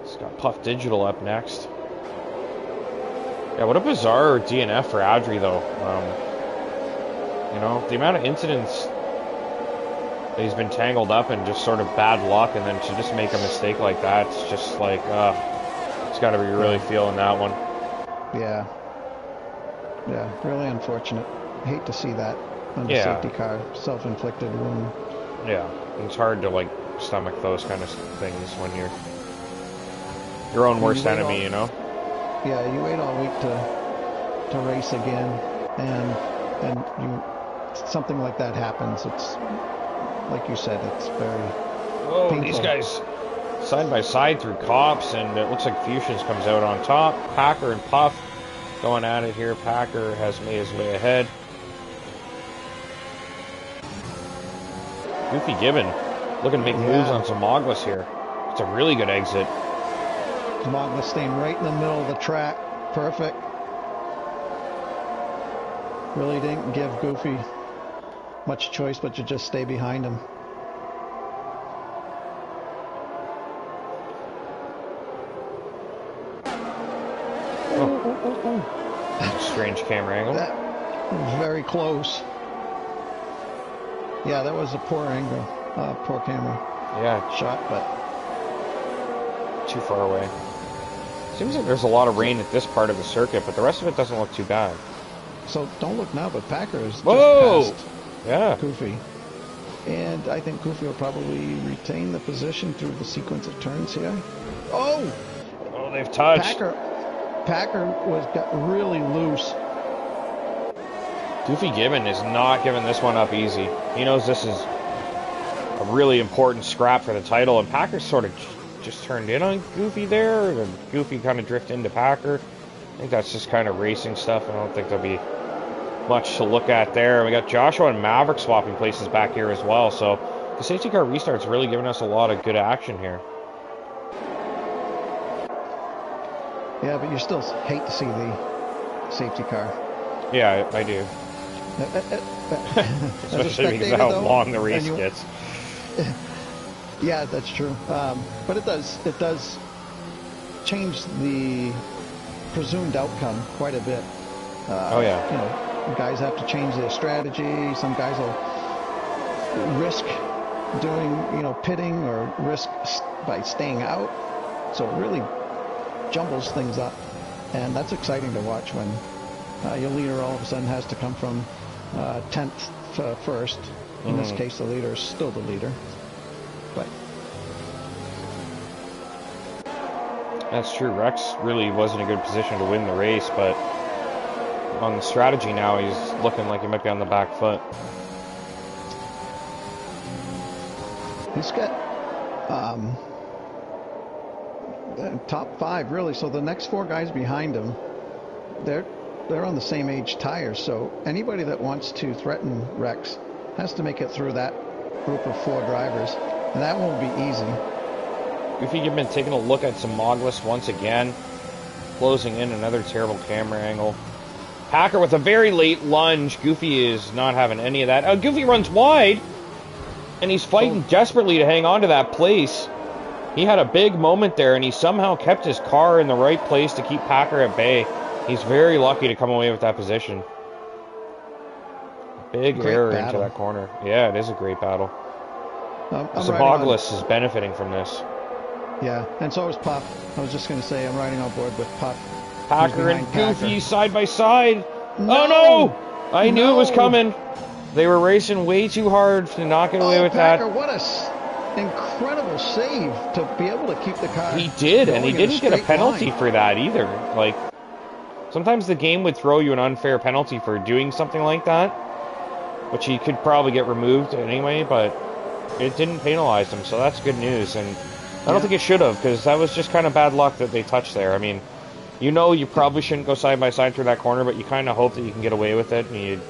It's got Puff Digital up next. Yeah, what a bizarre DNF for Adri, though. You know, the amount of incidents that he's been tangled up in, just sort of bad luck, and then to just make a mistake like that, it's just like, it's got to be really feeling that one. Yeah. Yeah, really unfortunate. I hate to see that under safety car, self-inflicted wound. Yeah, it's hard to, like, stomach those kind of things when you're your own worst enemy, you know? Yeah, you wait all week to race again, and you something like that happens. It's like you said, it's very painful. These guys side by side through cops, and it looks like Fuchsians comes out on top. Packer and Puff going at it here. Packer has made his way ahead. Goofy Gibbon looking to make moves on Zimaglis here. It's a really good exit. Zimaglis staying right in the middle of the track. Perfect. Really didn't give Goofy much choice but to just stay behind him. Strange camera angle. That was very close. Yeah, that was a poor angle, poor camera. Yeah, shot, but too far away. Seems like there's a lot of rain at this part of the circuit, but the rest of it doesn't look too bad. So don't look now, but Packer is just past Goofy. And I think Goofy will probably retain the position through the sequence of turns here. Oh, they've touched. Packer got really loose. Goofy Gibbon is not giving this one up easy. He knows this is a really important scrap for the title, and Packer sort of just turned in on Goofy there, and Goofy kind of drifted into Packer. I think that's just kind of racing stuff. I don't think there'll be much to look at there. We got Joshua and Maverick swapping places back here as well, so the safety car restart's really giving us a lot of good action here. Yeah, but you still hate to see the safety car. Yeah, I do. Especially because of how long the race gets. Yeah, that's true. But it does change the presumed outcome quite a bit. You know, guys have to change their strategy. Some guys will risk doing, you know, pitting or risk by staying out. So it really jumbles things up, and that's exciting to watch when your leader all of a sudden has to come from 10th to first. In this case, the leader is still the leader. But that's true. Rex really was in a good position to win the race, but on the strategy now, he's looking like he might be on the back foot. He's got top 5 really. So the next 4 guys behind him, they're on the same age tires. So anybody that wants to threaten Rex has to make it through that group of 4 drivers, and that won't be easy. Goofy Gibbon taking a look at Zimaglis once again, closing in another terrible camera angle. Packer with a very late lunge. Goofy is not having any of that. Goofy runs wide, and he's fighting desperately to hang on to that place. He had a big moment there, and he somehow kept his car in the right place to keep Packer at bay. He's very lucky to come away with that position. Big error into that corner. Yeah, it is a great battle. Zimaglis is benefiting from this. Yeah, and so is Puff. I was just going to say, I'm riding on board with Puff. Packer and Goofy side by side. No! Oh no! I knew it was coming. They were racing way too hard to not get away with Packer, that. What a incredible save to be able to keep the car. He did, and he didn't get a penalty for that either. Like, sometimes the game would throw you an unfair penalty for doing something like that, which he could probably get removed anyway, but it didn't penalize him, so that's good news. And I don't think it should have, because that was just kind of bad luck that they touched there. I mean, you know, you probably shouldn't go side by side through that corner, but you kind of hope that you can get away with it. And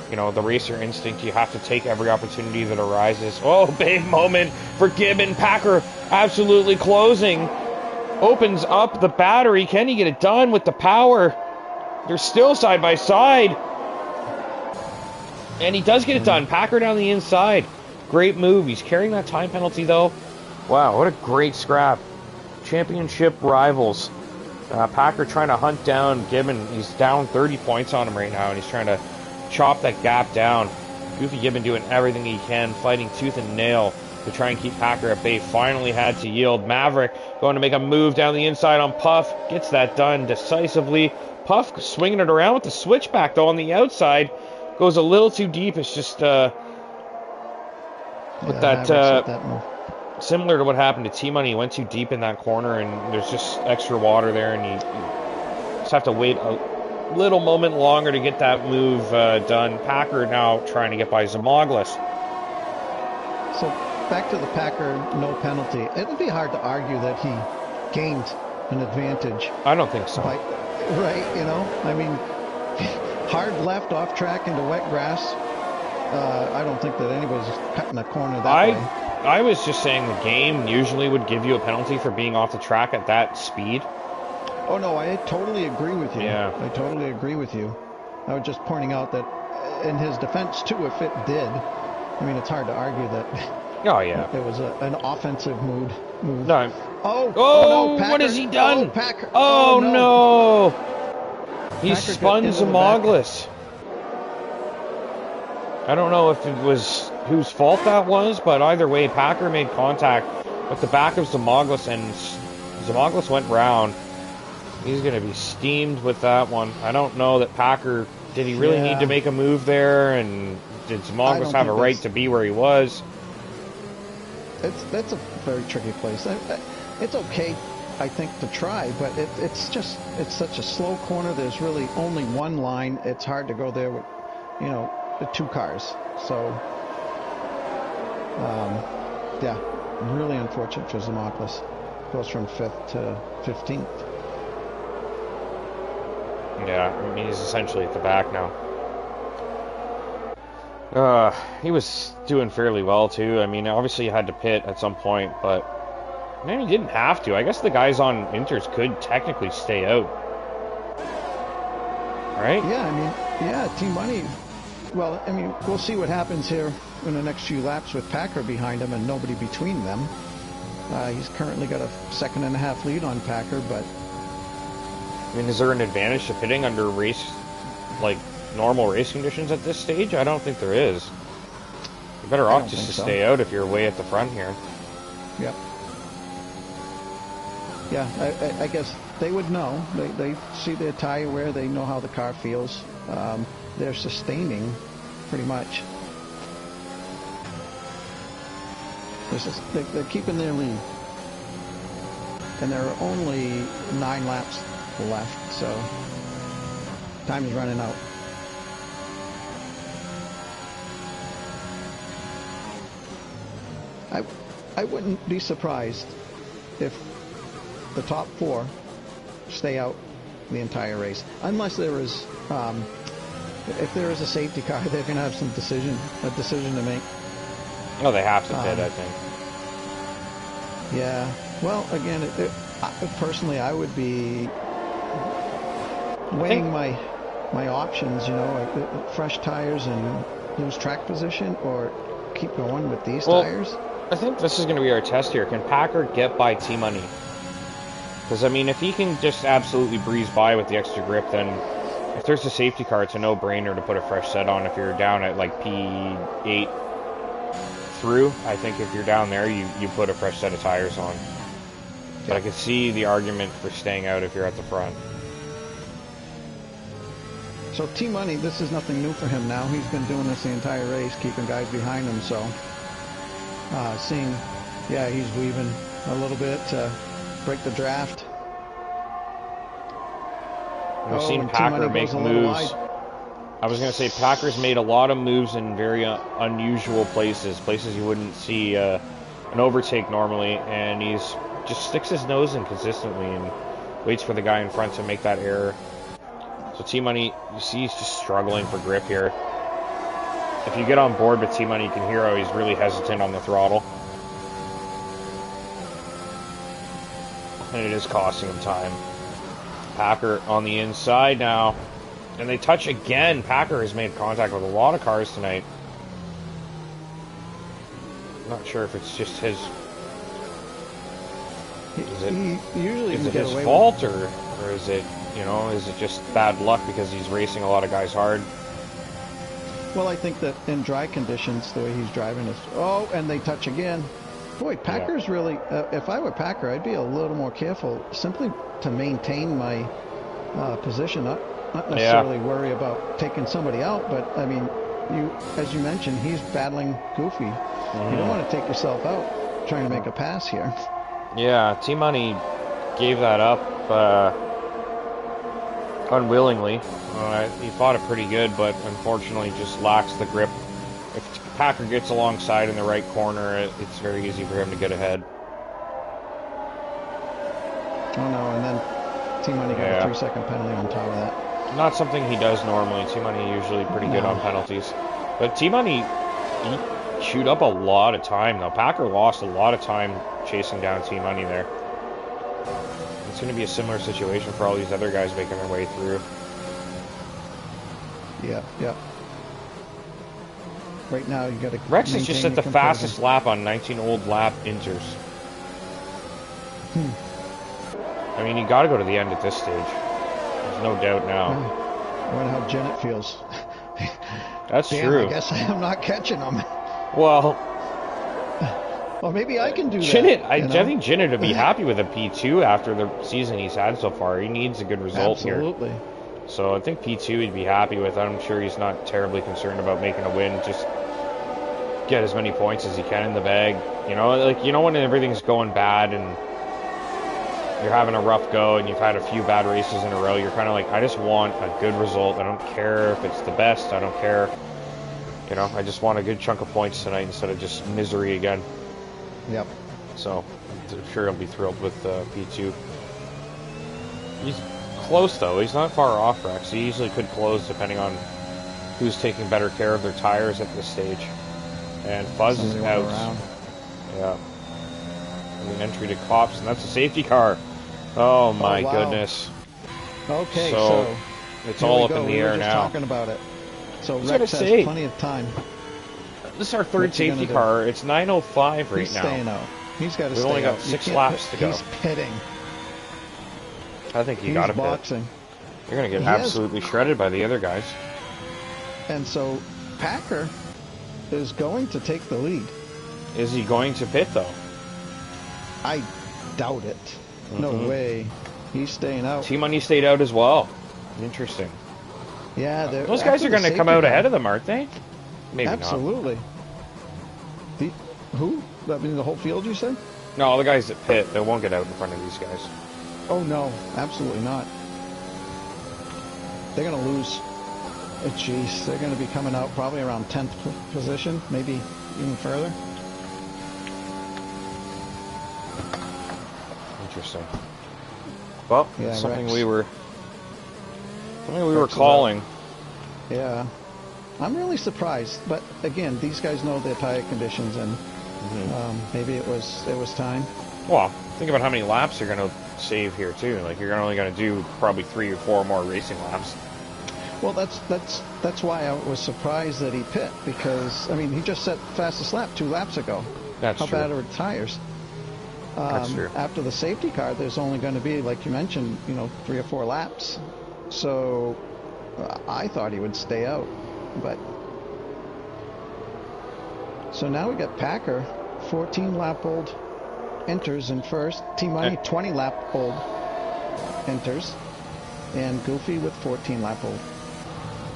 you know, the racer instinct, you have to take every opportunity that arises. Oh, big moment for Gibbon. Packer absolutely closing. Opens up the battery. Can he get it done with the power? They're still side by side. And he does get it done. Packer down the inside. Great move. He's carrying that time penalty, though. Wow, what a great scrap. Championship rivals. Packer trying to hunt down Gibbon. He's down 30 points on him right now, and he's trying to chop that gap down. Goofy Gibbon doing everything he can, fighting tooth and nail to try and keep Packer at bay. Finally had to yield. Maverick going to make a move down the inside on Puff. Gets that done decisively. Puff swinging it around with the switchback, though, on the outside. Goes a little too deep. It's just similar to what happened to T-Money. He went too deep in that corner, and there's just extra water there, and you just have to wait a little moment longer to get that move done. Packer now trying to get by Zamoglis. So back to the Packer no penalty. It would be hard to argue that he gained an advantage. I don't think so. Right, you know, I mean, hard left off track into wet grass. I don't think that anybody's cutting the corner that way. I was just saying the game usually would give you a penalty for being off the track at that speed. Oh, no, I totally agree with you. Yeah. I totally agree with you. I was just pointing out that in his defense, too, if it did, I mean, it's hard to argue that Oh, yeah. it was an offensive move. No. Oh, no, Packer. What has he done? Oh, Packer. Oh, no. He Packer spun Zamoglis. I don't know if it was whose fault that was, but either way, Packer made contact with the back of Zamoglis, and Zamoglis went round. He's going to be steamed with that one. I don't know that Packer, did he really need to make a move there, and did Zamoglis have a right to be where he was? That's a very tricky place. It's okay, I think, to try, but it's such a slow corner. There's really only one line. It's hard to go there with, you know, the two cars. So, yeah, really unfortunate for Zamoglis. Goes from 5th to 15th. Yeah, I mean, he's essentially at the back now. He was doing fairly well, too. I mean, obviously he had to pit at some point, but man, he didn't have to. I guess the guys on Inters could technically stay out. Right? Yeah, I mean, yeah, T-Money. Well, I mean, we'll see what happens here in the next few laps with Packer behind him and nobody between them. He's currently got a 2.5 lead on Packer, but... I mean, is there an advantage to pitting under normal race conditions at this stage? I don't think there is. You're better off just to stay out if you're way at the front here. Yep. Yeah, I guess they would know. They see their tire wear. They know how the car feels. They're sustaining pretty much. They're keeping their lead. And there are only 9 laps left, so time is running out. I wouldn't be surprised if the top 4 stay out the entire race, unless there is if there is a safety car, they're going to have a decision to make. Oh, they have to pit, I think. Yeah. Well, again, personally, I would be weighing my options. You know, fresh tires and lose track position, or keep going with these tires. I think this is going to be our test here. Can Packer get by T-Money? Because, I mean, if he can just absolutely breeze by with the extra grip, then if there's a safety car, it's a no-brainer to put a fresh set on if you're down at, like, P8 through. I think if you're down there, you put a fresh set of tires on. But I could see the argument for staying out if you're at the front. So T-Money, this is nothing new for him now. He's been doing this the entire race, keeping guys behind him, so... he's weaving a little bit to break the draft. We've seen Packer make moves. I was going to say Packer's made a lot of moves in very unusual places you wouldn't see an overtake normally, and he's just sticks his nose in consistently and waits for the guy in front to make that error. So T-Money, you see he's just struggling for grip here. If you get on board with T-Money, you can hear how he's really hesitant on the throttle. And it is costing him time. Packer on the inside now. And they touch again. Packer has made contact with a lot of cars tonight. I'm not sure if it's just his... Is it his fault, or Or is it, you know, is it just bad luck because he's racing a lot of guys hard? Well, I think that in dry conditions, the way he's driving is... Oh, and they touch again. Boy, Packer's really... if I were Packer, I'd be a little more careful simply to maintain my position. Not necessarily worry about taking somebody out, but, I mean, as you mentioned, he's battling Goofy. You don't want to take yourself out trying to make a pass here. Yeah, T-Money gave that up unwillingly. He fought it pretty good, but unfortunately just lacks the grip. If Packer gets alongside in the right corner, it's very easy for him to get ahead. Oh no, and then T-Money got a 3-second penalty on top of that. Not something he does normally. T-Money usually pretty good on penalties. But T-Money, he chewed up a lot of time, though. Packer lost a lot of time chasing down T-Money there. It's going to be a similar situation for all these other guys making their way through. Yeah. Right now, you got to. Rex is just at the fastest lap on 19 old lap inters. I mean, you got to go to the end at this stage. There's no doubt now. I wonder how Jennett feels. That's true. I guess I'm not catching him. Well, maybe I can do Jennett, that. I think Jennett would be happy with a P2 after the season he's had so far. He needs a good result here. Absolutely. So I think P2 he'd be happy with. I'm sure he's not terribly concerned about making a win. Just get as many points as he can in the bag. You know, when everything's going bad and you're having a rough go and you've had a few bad races in a row, you're kind of like, I just want a good result. I don't care if it's the best. I don't care. You know, I just want a good chunk of points tonight instead of just misery again. Yep. So I'm sure he'll be thrilled with P2. He's close, though. He's not far off Rex. He easily could close depending on who's taking better care of their tires at this stage. And Fuzz is out. Yeah. And the entry to Cops, and that's a safety car. Oh my goodness. Okay, so it's all up in the air now. Talking about it. So Rex has plenty of time. This is our third safety car. It's 9:05 right now. He's staying out. He's got to stay out. We've only got 6 laps to go. He's pitting. I think you got to pit. You're going to get absolutely shredded by the other guys. And so Packer is going to take the lead. Is he going to pit, though? I doubt it. No way. He's staying out. T-Money stayed out as well. Interesting. Yeah, those guys are going to come out ahead of them, aren't they? Maybe absolutely. Not. Who? I mean, the whole field, you said? No, all the guys that pit, they won't get out in front of these guys. Oh, no. Absolutely not. They're going to lose. Jeez, they're going to be coming out probably around 10th position, maybe even further. Interesting. Well, yeah, something Rex. we were calling. Yeah. I'm really surprised, but again, these guys know their tire conditions, and maybe it was time. Well, think about how many laps you're going to save here too. Like you're only going to do probably 3 or 4 more racing laps. Well, that's why I was surprised that he pit, because I mean he just set fastest lap 2 laps ago. That's how true. bad are the tires? That's true. After the safety car, there's only going to be, like you mentioned, 3 or 4 laps. So I thought he would stay out. But so now we got Packer, 14-lap-old enters in first. T-Money, 20-lap-old enters. And Goofy with 14-lap-old.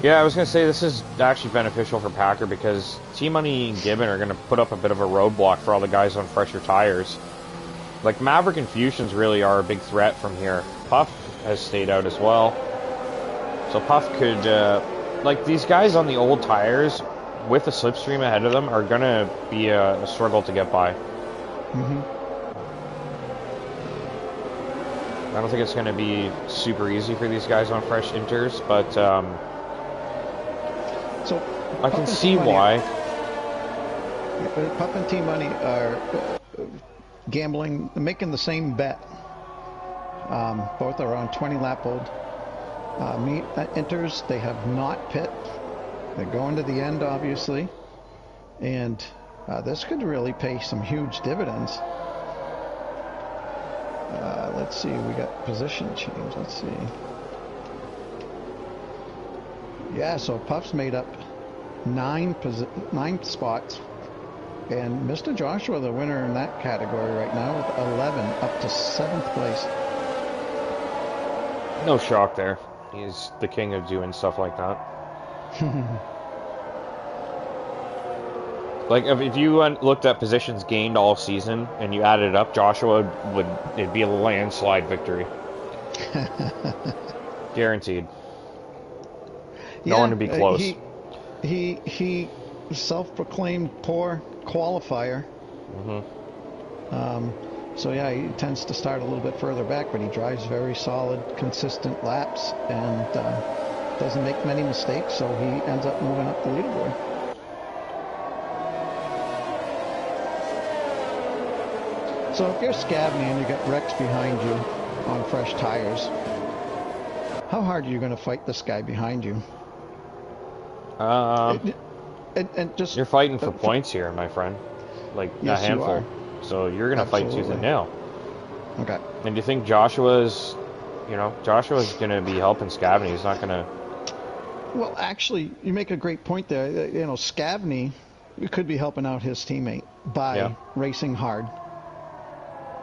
Yeah, I was going to say this is actually beneficial for Packer because T-Money and Gibbon are going to put up a bit of a roadblock for all the guys on fresher tires. Like, Maverick and Fusions really are a big threat from here. Puff has stayed out as well. So Puff could... like, these guys on the old tires, with the slipstream ahead of them, are going to be a struggle to get by. I don't think it's going to be super easy for these guys on fresh inters, but so I can see why. Puff and T-Money are gambling, making the same bet. Both are on 20-lap-old. Enters, they have not pit. They're going to the end, obviously. And this could really pay some huge dividends. Let's see, we got position change. Let's see. Yeah, so Puff's made up 9 spots. And Mr. Joshua, the winner in that category right now, with 11, up to 7th place. No shock there. He's the king of doing stuff like that. Like, if you looked at positions gained all season and you added it up, Joshua it'd be a landslide victory. Guaranteed. No one to be close. He self-proclaimed poor qualifier. So yeah, he tends to start a little bit further back, but he drives very solid, consistent laps and doesn't make many mistakes, so he ends up moving up the leaderboard. So if you're Scabney and you got Rex behind you on fresh tires, how hard are you going to fight this guy behind you? And just you're fighting for points here, my friend. Like, yes, a handful. You are. So you're going to fight tooth and nail. Okay. And do you think Joshua's going to be helping Scabney? He's not going to... Well, actually, you make a great point there. You know, Scabney could be helping out his teammate by racing hard.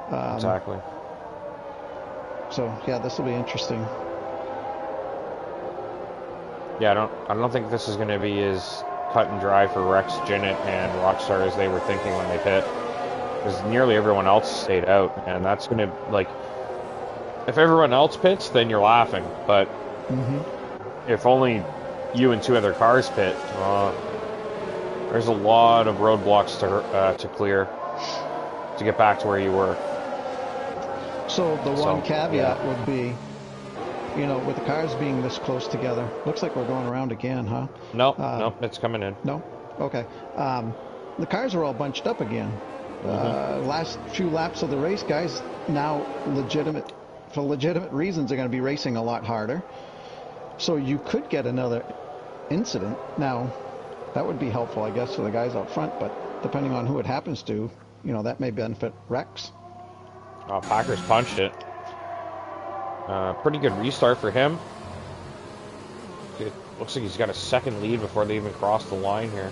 Exactly. So, yeah, this will be interesting. Yeah, I don't think this is going to be as cut and dry for Rex, Jinnit, and Rockstar as they were thinking when they pit. Because nearly everyone else stayed out, and that's going to, like, if everyone else pits, then you're laughing. But if only you and 2 other cars pit, there's a lot of roadblocks to clear to get back to where you were. So the one caveat would be, you know, with the cars being this close together, looks like we're going around again, huh? Nope, it's coming in. No? Okay. The cars are all bunched up again. Last few laps of the race, guys, now for legitimate reasons, are going to be racing a lot harder. So you could get another incident. Now, that would be helpful, I guess, for the guys out front, but depending on who it happens to, you know, that may benefit Rex. Oh, Packers punched it. Pretty good restart for him. It looks like he's got a second lead before they even cross the line here.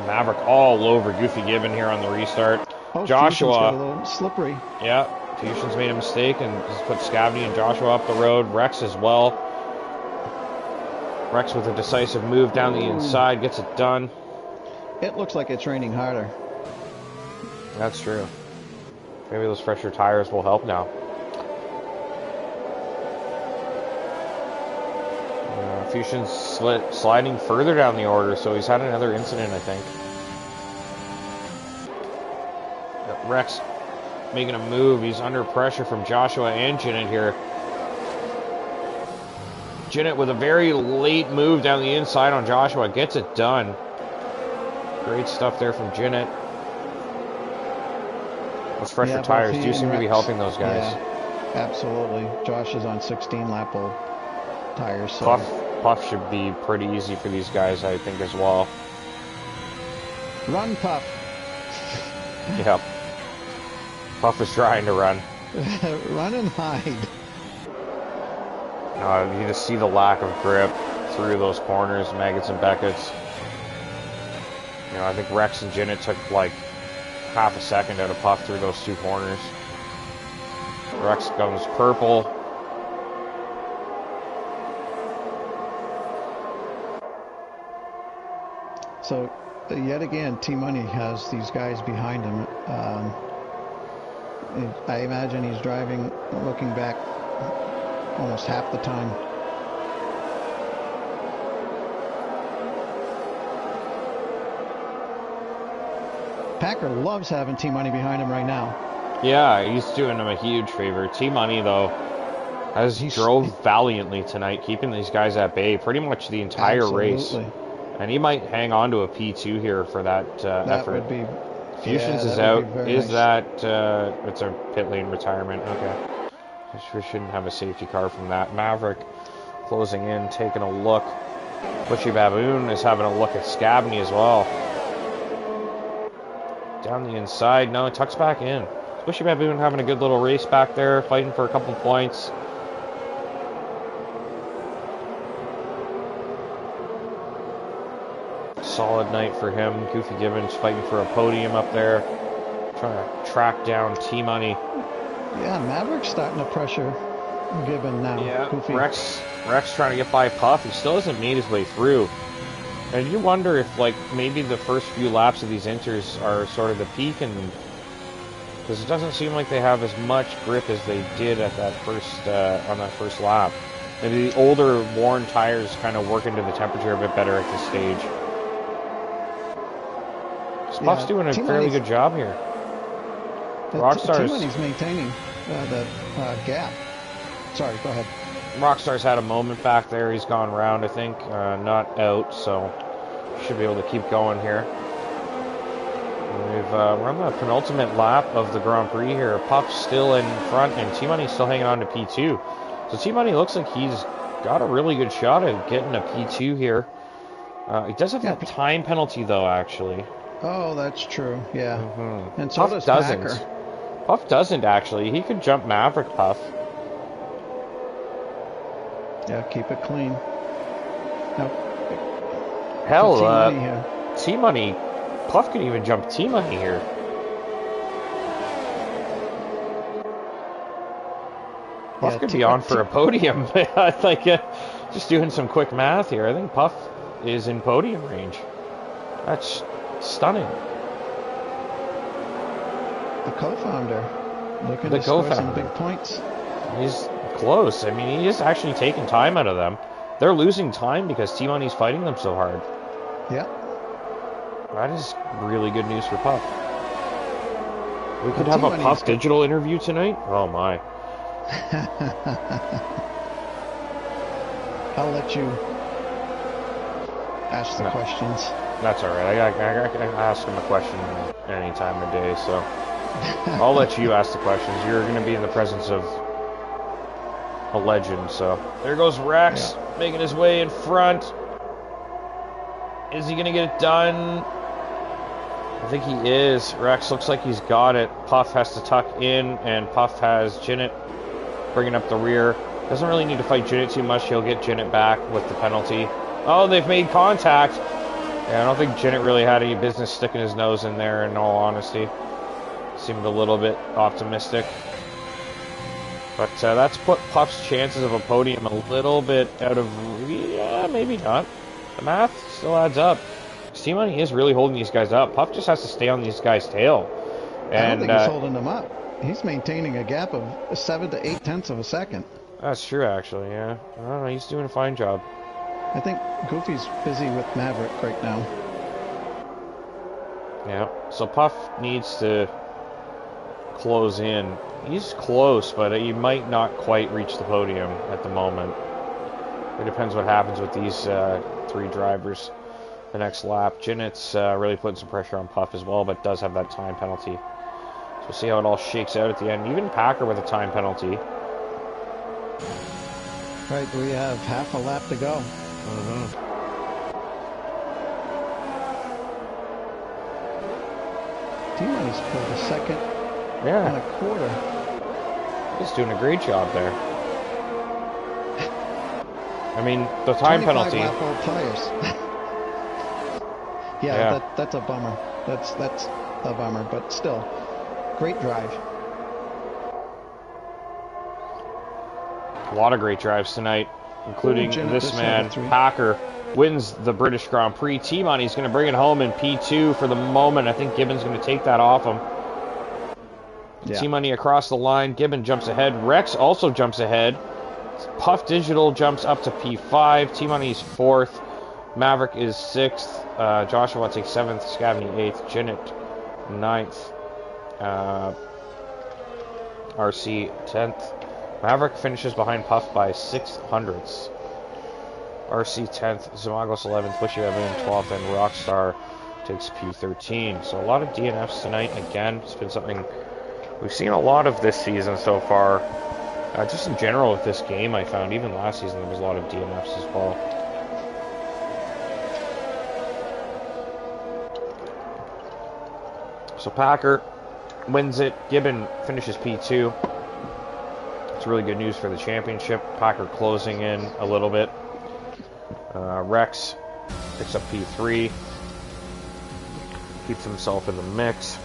Maverick all over Goofy Gibbon here on the restart. Oh, Joshua got a little slippery. Yeah, Fusion's made a mistake and just put Scabney and Joshua up the road. Rex as well. Rex with a decisive move down the inside, gets it done. It looks like it's raining harder. That's true. Maybe those fresher tires will help now. Fusion's sliding further down the order, so he's had another incident, I think. Rex making a move. He's under pressure from Joshua and Jinnit here. Jinnit with a very late move down the inside on Joshua. Gets it done. Great stuff there from Jinnit. Those fresher tires do seem to be helping those guys. Yeah, absolutely. Josh is on 16-lap-old tires. So. Puff should be pretty easy for these guys, I think, as well. Run, Puff. Yep. Puff is trying to run. Run and hide. You just see the lack of grip through those corners, Maggots and Beckett's. You know, I think Rex and Jinnit took like half a second out of Puff through those 2 corners. Rex goes purple. So, yet again, T-Money has these guys behind him. I imagine he's driving, looking back, almost half the time. Packer loves having T-Money behind him right now. Yeah, he's doing him a huge favor. T-Money, though, drove valiantly tonight, keeping these guys at bay pretty much the entire race. And he might hang on to a P2 here for that effort. Would be, Fusions is out. Is nice. It's a pit lane retirement. Okay. I sure shouldn't have a safety car from that. Maverick closing in, taking a look. Bushy Baboon is having a look at Scabney as well. Down the inside. No, it tucks back in. Squishy Baboon having a good little race back there, fighting for a couple points. Solid night for him. Goofy Gibbons fighting for a podium up there. Trying to track down T-Money. Yeah, Maverick's starting to pressure Gibbon now. Yeah, Goofy. Rex trying to get by Puff. He still hasn't made his way through. And you wonder if, like, maybe the first few laps of these inters are sort of the peak, and because it doesn't seem like they have as much grip as they did at that first on that first lap. Maybe the older, worn tires kind of work into the temperature a bit better at this stage. Puff's doing a fairly good job here. Rockstar's T-Money's maintaining the gap. Sorry, go ahead. Rockstar's had a moment back there. He's gone round, I think, not out, so should be able to keep going here. We're on the penultimate lap of the Grand Prix here. Puff's still in front, and T-Money's still hanging on to P2. So T-Money looks like he's got a really good shot at getting a P2 here. He does have that time penalty, though, actually. Oh, that's true, yeah. Mm-hmm. And so Puff does Packer. Puff doesn't, actually. He could jump Maverick Puff. Yeah, keep it clean. No. Hell, T-Money T-Money. Puff could even jump T-Money here. Puff could be on for a podium. Like, just doing some quick math here. I think Puff is in podium range. That's stunning. The co-founder looking to score some big points. He's close. I mean, he is actually taking time out of them. They're losing time because T-Money's fighting them so hard. Yeah. That is really good news for Puff. We could have a Puff digital interview tonight? Oh my. I'll let you ask the questions. That's alright. I ask him a question any time of day, so I'll let you ask the questions. You're going to be in the presence of a legend, so. There goes Rex, making his way in front. Is he going to get it done? I think he is. Rex looks like he's got it. Puff has to tuck in, and Puff has Jinnit bringing up the rear. Doesn't really need to fight Jinnit too much. He'll get Jinnit back with the penalty. Oh, they've made contact. Yeah, I don't think Jinnit really had any business sticking his nose in there, in all honesty. Seemed a little bit optimistic. But that's put Puff's chances of a podium a little bit out of... Yeah, maybe not. The math still adds up. T-Money is really holding these guys up. Puff just has to stay on these guys' tail. And, I don't think he's holding them up. He's maintaining a gap of 7 to 8 tenths of a second. That's true, actually, yeah. I don't know, he's doing a fine job. I think Goofy's busy with Maverick right now. Yeah, so Puff needs to close in. He's close, but he might not quite reach the podium at the moment. It depends what happens with these three drivers the next lap. Jinnit's really putting some pressure on Puff as well, but does have that time penalty. So we'll see how it all shakes out at the end. Even Packer with a time penalty. Right, we have half a lap to go. T-Money's pulled a second and a quarter. He's doing a great job there. I mean, the time penalty. 25 lap old tires. yeah, that's a bummer. That's a bummer, but still, great drive. A lot of great drives tonight, including this man, Packer, wins the British Grand Prix. T-Money's going to bring it home in P2 for the moment. I think Gibbon's going to take that off him. Yeah. T-Money across the line. Gibbon jumps ahead. Rex also jumps ahead. Puff Digital jumps up to P5. T-Money's 4th. Maverick is 6th. Joshua takes 7th. Scavney 8th. Jinnit 9th. RC 10th. Maverick finishes behind Puff by 600ths. RC 10th, Zamagos 11th, Bushy Evan 12th, and Rockstar takes P13. So a lot of DNFs tonight. Again, it's been something we've seen a lot of this season so far. Just in general with this game, I found even last season there was a lot of DNFs as well. So Packer wins it. Gibbon finishes P2. It's really good news for the championship. Packer closing in a little bit. Rex picks up P3. Keeps himself in the mix.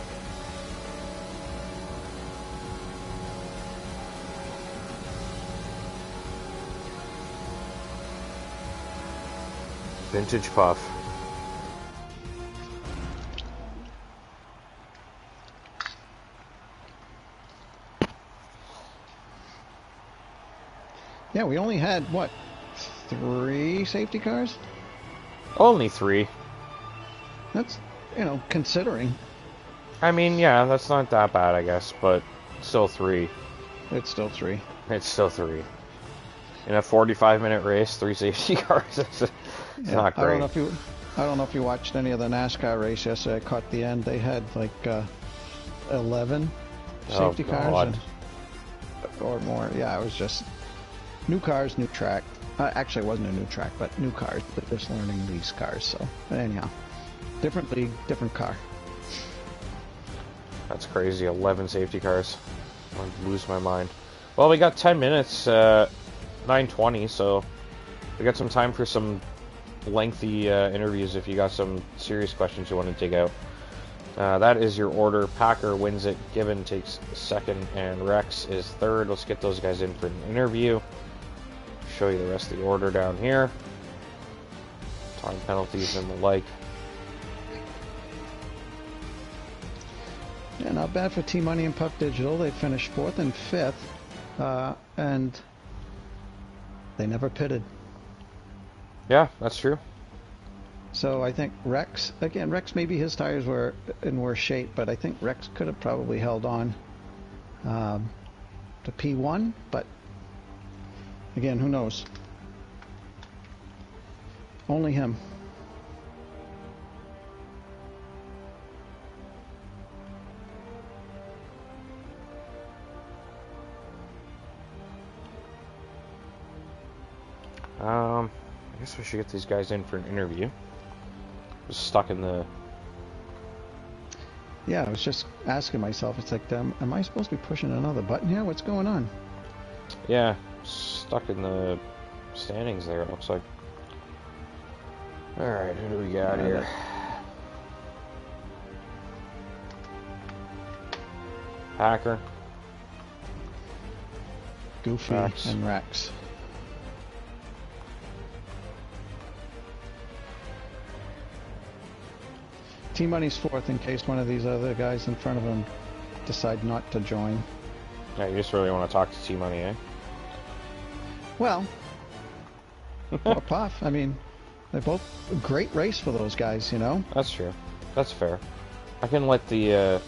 Vintage Puff. Yeah, we only had, what, 3 safety cars? Only 3. That's, considering. I mean, yeah, that's not that bad, I guess, but still 3. It's still 3. It's still 3. In a 45-minute race, 3 safety cars. It's not great. I don't know if you watched any of the NASCAR race yesterday. I caught the end. They had like 11 safety cars or more. Yeah, it was just new cars, new track. Actually, it wasn't a new track, but new cars. But just learning these cars. So, but anyhow, different league, different car. That's crazy. 11 safety cars. I'll lose my mind. Well, we got 10 minutes. 9:20, so we got some time for some lengthy interviews if you got some serious questions you want to dig out. That is your order. Packer wins it, Gibbon takes second, and Rex is third. Let's get those guys in for an interview. Show you the rest of the order down here. Time penalties and the like. Yeah, not bad for T-Money and Puck Digital. They finished 4th and 5th, and they never pitted. Yeah, that's true. So I think Rex, maybe his tires were in worse shape, but I think Rex could have probably held on to P1, but again, who knows? Only him. I guess we should get these guys in for an interview. Just stuck in the... Yeah, I was just asking myself, it's like, am I supposed to be pushing another button here? What's going on? Yeah, stuck in the standings there, it looks like. Alright, who do we got here? Packer. Goofy Rex. and Rex. T-Money's 4th in case one of these other guys in front of him decide not to join. Yeah, you just really want to talk to T-Money, eh? Well, or Puff. I mean, they're both a great race for those guys, That's true. That's fair. I can let the...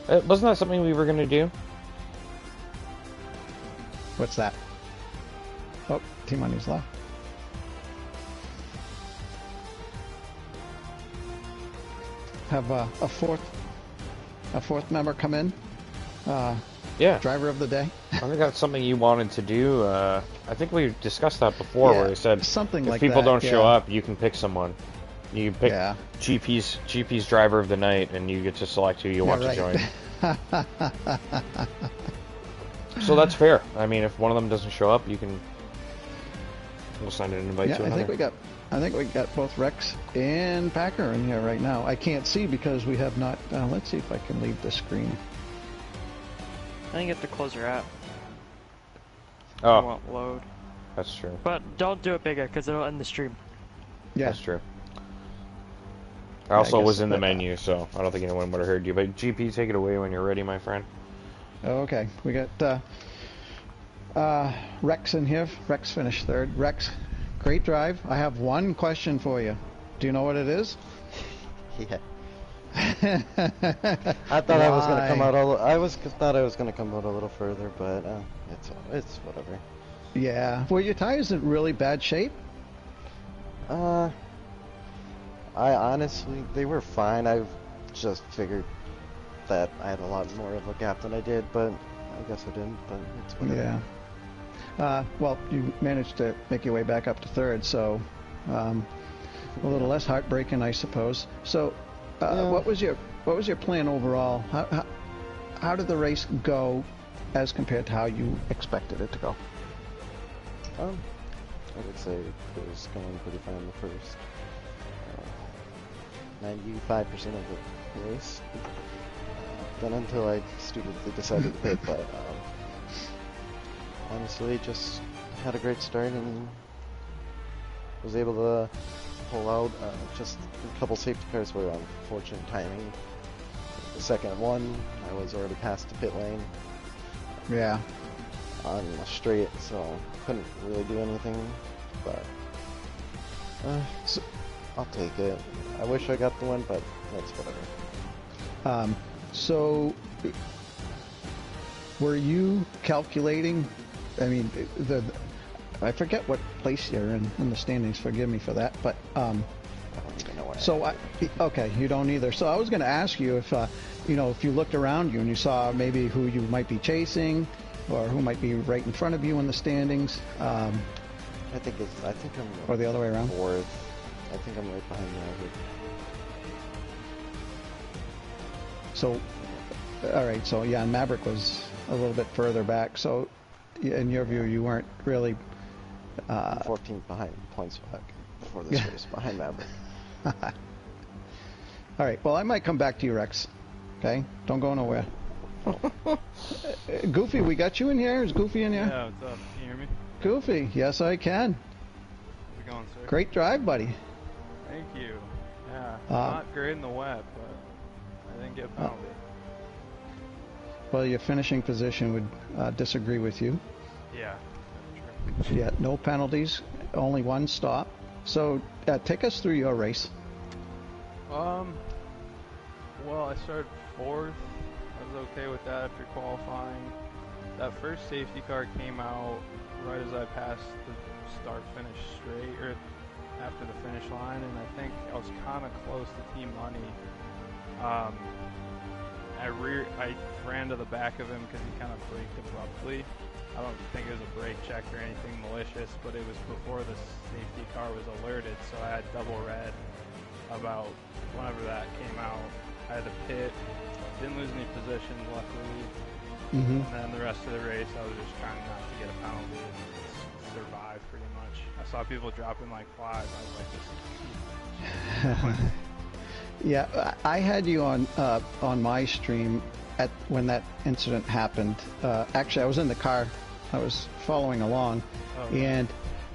wasn't that something we were going to do? What's that? Oh, T-Money's left. Have a fourth member come in. Yeah. Driver of the day. I think that's something you wanted to do. I think we discussed that before, where you said something if like people that, don't show up, you can pick someone. You pick GP's driver of the night, and you get to select who you want to join. So that's fair. I mean, if one of them doesn't show up, we'll send an invite to another. I think we got both Rex and Packer in here right now. I can't see because we have not. Let's see if I can leave the screen. I think you have to close your app. Oh, It won't load. That's true. But don't do it bigger because it'll end the stream. Yeah, that's true. I also was in the menu, so I don't think anyone would have heard you. But GP, take it away when you're ready, my friend. Okay, we got Rex in here. Rex finished 3rd. Rex, great drive. I have one question for you. Do you know what it is? Yeah. I thought I was gonna come out thought I was gonna come out a little further, but it's whatever. Yeah. Were your tires in really bad shape? I honestly, they were fine. I just figured that I had a lot more of a gap than I did, but I guess I didn't. But it's whatever. Yeah. Well, you managed to make your way back up to 3rd, so a little less heartbreaking, I suppose. So, What was your plan overall? How did the race go as compared to how you expected it to go? I would say it was going pretty fine in the first 95% of the race. Then until I stupidly decided to pit, but honestly, just had a great start and was able to pull out. Just a couple safety cars were unfortunate timing. The second one, I was already past the pit lane. Yeah. On a straight, so couldn't really do anything. But so I'll take it. I wish I got the win, but that's whatever. So, were you calculating? I mean, I forget what place you're in the standings. Forgive me for that, but I don't even know what. So okay, you don't either. So I was going to ask you if if you looked around you and you saw maybe who you might be chasing, or who might be right in front of you in the standings. I think I'm. Or the other way around. Fourth. I think I'm right behind Maverick. So, all right. So yeah, Maverick was a little bit further back. So, in your view, you weren't really. 14th behind points back before this race behind Maverick. All right. Well, I might come back to you, Rex. Okay. Don't go nowhere. Goofy, we got you in here. Is Goofy in here? Yeah, what's up? Can you hear me? Goofy, yes, I can. How's it going, sir? Great drive, buddy. Thank you. Yeah, not great in the wet, but I didn't get a penalty. Well, your finishing position would disagree with you. Yeah, that's true. Yeah, no penalties, only one stop. So, take us through your race. Well, I started fourth. I was okay with that after qualifying. That first safety car came out right as I passed the start-finish straight, or after the finish line, and I think I was kind of close to Team Money. I ran to the back of him because he kind of braked abruptly. I don't think it was a brake check or anything malicious, but it was before the safety car was alerted, so I had double red about whenever that came out. I had to pit, didn't lose any positions luckily, and then the rest of the race I was just trying not to get a penalty and survive pretty much. I saw people dropping like flies, I was like, this is Yeah, I had you on my stream when that incident happened. Actually, I was in the car. I was following along, and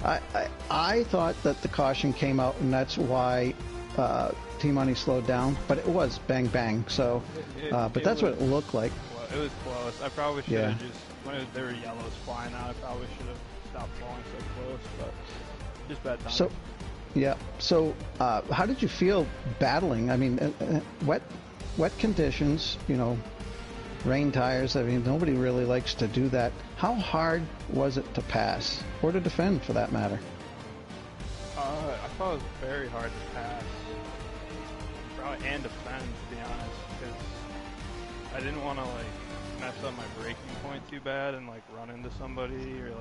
I thought that the caution came out, and that's why Team Money slowed down. But it was bang bang. So, but that's what it looked like. Well, it was close. I probably should have just there were yellows flying out. I probably should have stopped falling so close, but just bad timing. So. Yeah. So, how did you feel battling? I mean, wet conditions. Rain tires. I mean, nobody really likes to do that. How hard was it to pass or to defend, for that matter? I thought it was very hard to pass, and defend, to be honest, because I didn't want to mess up my braking point too bad and run into somebody or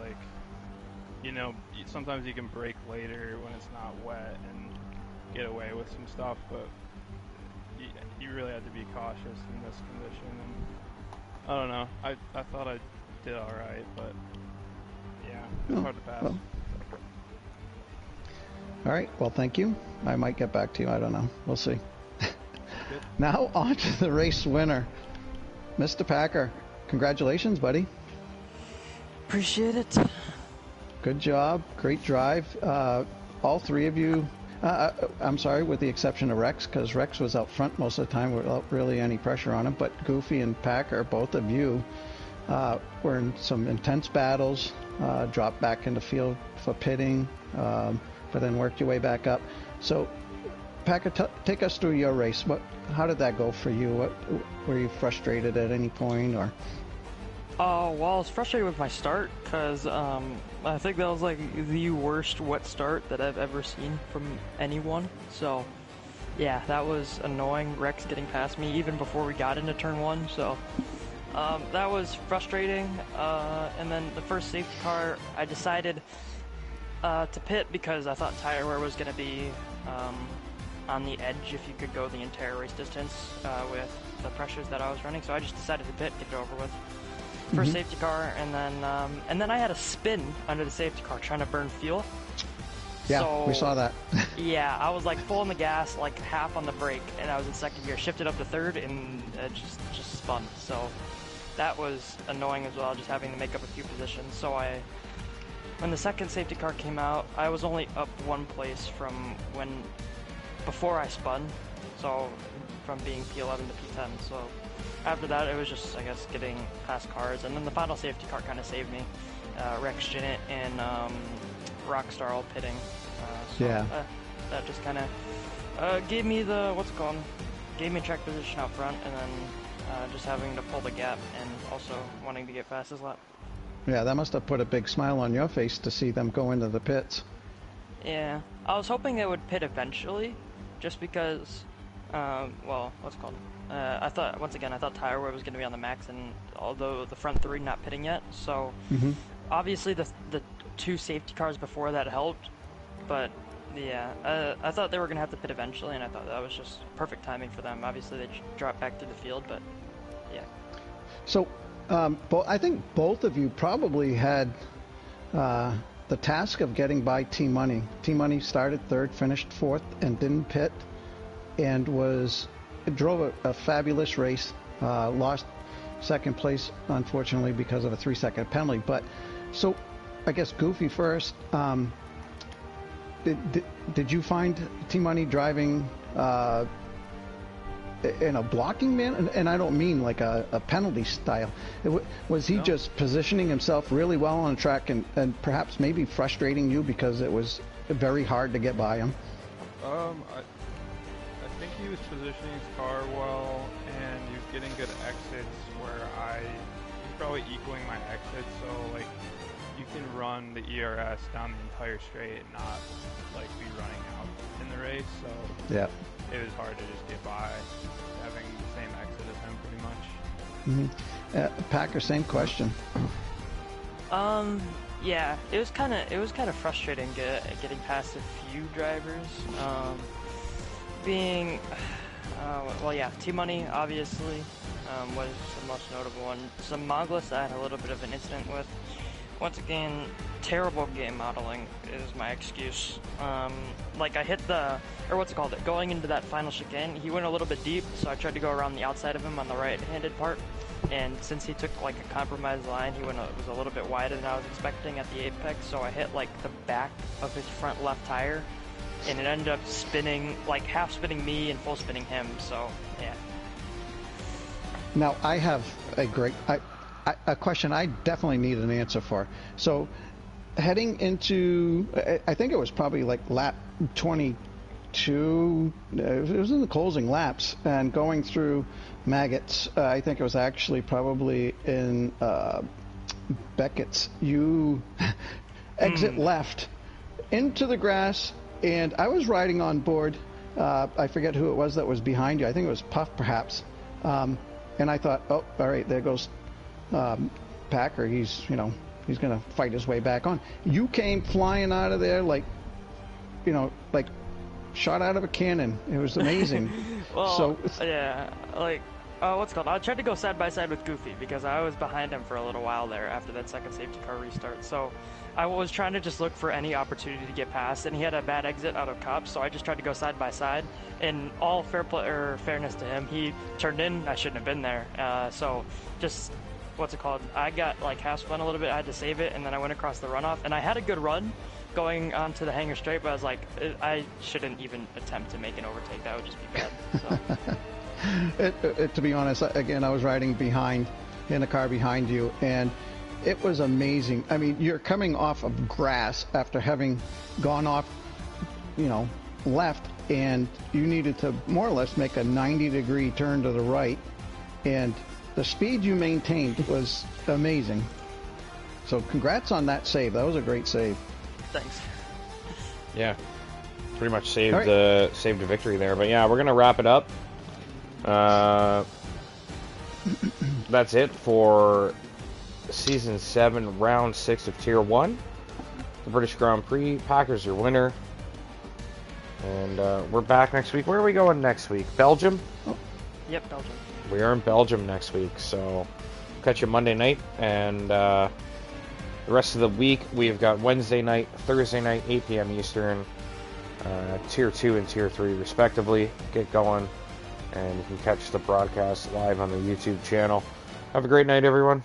sometimes you can brake later when it's not wet and get away with some stuff, but you really had to be cautious in this condition. And I don't know. I thought I did all right, but yeah, it was hard to pass. Well. All right. Well, thank you. I might get back to you. I don't know. We'll see. Now on to the race winner, Mr. Packer. Congratulations, buddy. Appreciate it. Good job. Great drive. All three of you, I'm sorry, with the exception of Rex, because Rex was out front most of the time without really any pressure on him. But Goofy and Packer, both of you, were in some intense battles, dropped back into field for pitting, but then worked your way back up. So, Packer, take us through your race. How did that go for you? Were you frustrated at any point, or? Well, I was frustrated with my start because I think that was the worst wet start that I've ever seen from anyone. So, yeah, that was annoying. Rex getting past me even before we got into turn one. So, that was frustrating. And then the first safety car, I decided to pit because I thought tire wear was going to be on the edge if you could go the entire race distance with the pressures that I was running. So I just decided to pit, get it over with. First safety car, and then I had a spin under the safety car trying to burn fuel. Yeah, So, we saw that. yeah, I was like full on the gas, like half on the brake, and I was in second gear, shifted up to third, and it just spun. So that was annoying as well, just having to make up a few positions. So when the second safety car came out, I was only up one place from before I spun, so from being P11 to P10. So after that, it was just, I guess, getting past cars, and then the final safety car kind of saved me. Rex Jinnit and Rockstar all pitting. That just kind of gave me gave me track position out front, and then just having to pull the gap and also wanting to get fastest lap. Yeah, that must have put a big smile on your face to see them go into the pits. Yeah, I was hoping they would pit eventually, just because, I thought tire wear was going to be on the max, and although the front three not pitting yet, so obviously the two safety cars before that helped, but yeah, I thought they were going to have to pit eventually, and I thought that was just perfect timing for them. Obviously they dropped back through the field, but yeah. So, I think both of you probably had the task of getting by T-Money. T-Money started third, finished fourth, and didn't pit, and drove a fabulous race. Lost second place, unfortunately, because of a 3-second penalty. But so, I guess Goofy first. Did you find T-Money driving in a blocking man? And I don't mean like a penalty style. Was he just positioning himself really well on the track and perhaps maybe frustrating you because it was very hard to get by him? I think he was positioning his car well, and he was getting good exits where he's probably equaling my exits, so like you can run the ERS down the entire straight and not like be running out in the race, so yeah, it was hard to just get by having the same exit as him pretty much. Packer, same question. Yeah, it was kind of frustrating getting past a few drivers. T-Money obviously was the most notable one. Some Mongless I had a little bit of an incident with. Once again, terrible game modeling is my excuse. Like I hit going into that final chicane, he went a little bit deep, so I tried to go around the outside of him on the right-handed part. And since he took like a compromised line, he was a little bit wider than I was expecting at the apex, so I hit like the back of his front left tire, and it ended up spinning, like half spinning me and full spinning him, so yeah. Now I have a question I definitely need an answer for. So heading into, I think it was probably like lap 22, it was in the closing laps, and going through Maggots, I think it was actually probably in Beckett's, you exit left into the grass, and I was riding on board, I forget who it was that was behind you, I think it was Puff perhaps, and I thought, oh, all right, there goes Packer, he's going to fight his way back on. You came flying out of there like shot out of a cannon. It was amazing. Well, yeah, like, I tried to go side by side with Goofy because I was behind him for a little while there after that second safety car restart. So I was trying to just look for any opportunity to get past, and he had a bad exit out of Cups, so I just tried to go side by side. In all fairness to him, he turned in. I shouldn't have been there. So just I got like half spun a little bit. I had to save it, and then I went across the runoff, and I had a good run going onto the hangar straight, but I was like, I shouldn't even attempt to make an overtake. That would just be bad. So. To be honest, again, I was riding in the car behind you, and it was amazing. I mean, you're coming off of grass after having gone off, left, and you needed to more or less make a 90-degree turn to the right, and the speed you maintained was amazing. So congrats on that save. That was a great save. Thanks. Yeah, pretty much saved the victory there. But yeah, we're gonna wrap it up. That's it for Season 7, Round 6 of Tier 1. The British Grand Prix. Packers your winner. And we're back next week. Where are we going next week? Belgium? Yep, Belgium. We are in Belgium next week, so catch you Monday night. And the rest of the week, we've got Wednesday night, Thursday night, 8 p.m. Eastern, Tier 2 and Tier 3 respectively. Get going, and you can catch the broadcast live on the YouTube channel. Have a great night, everyone.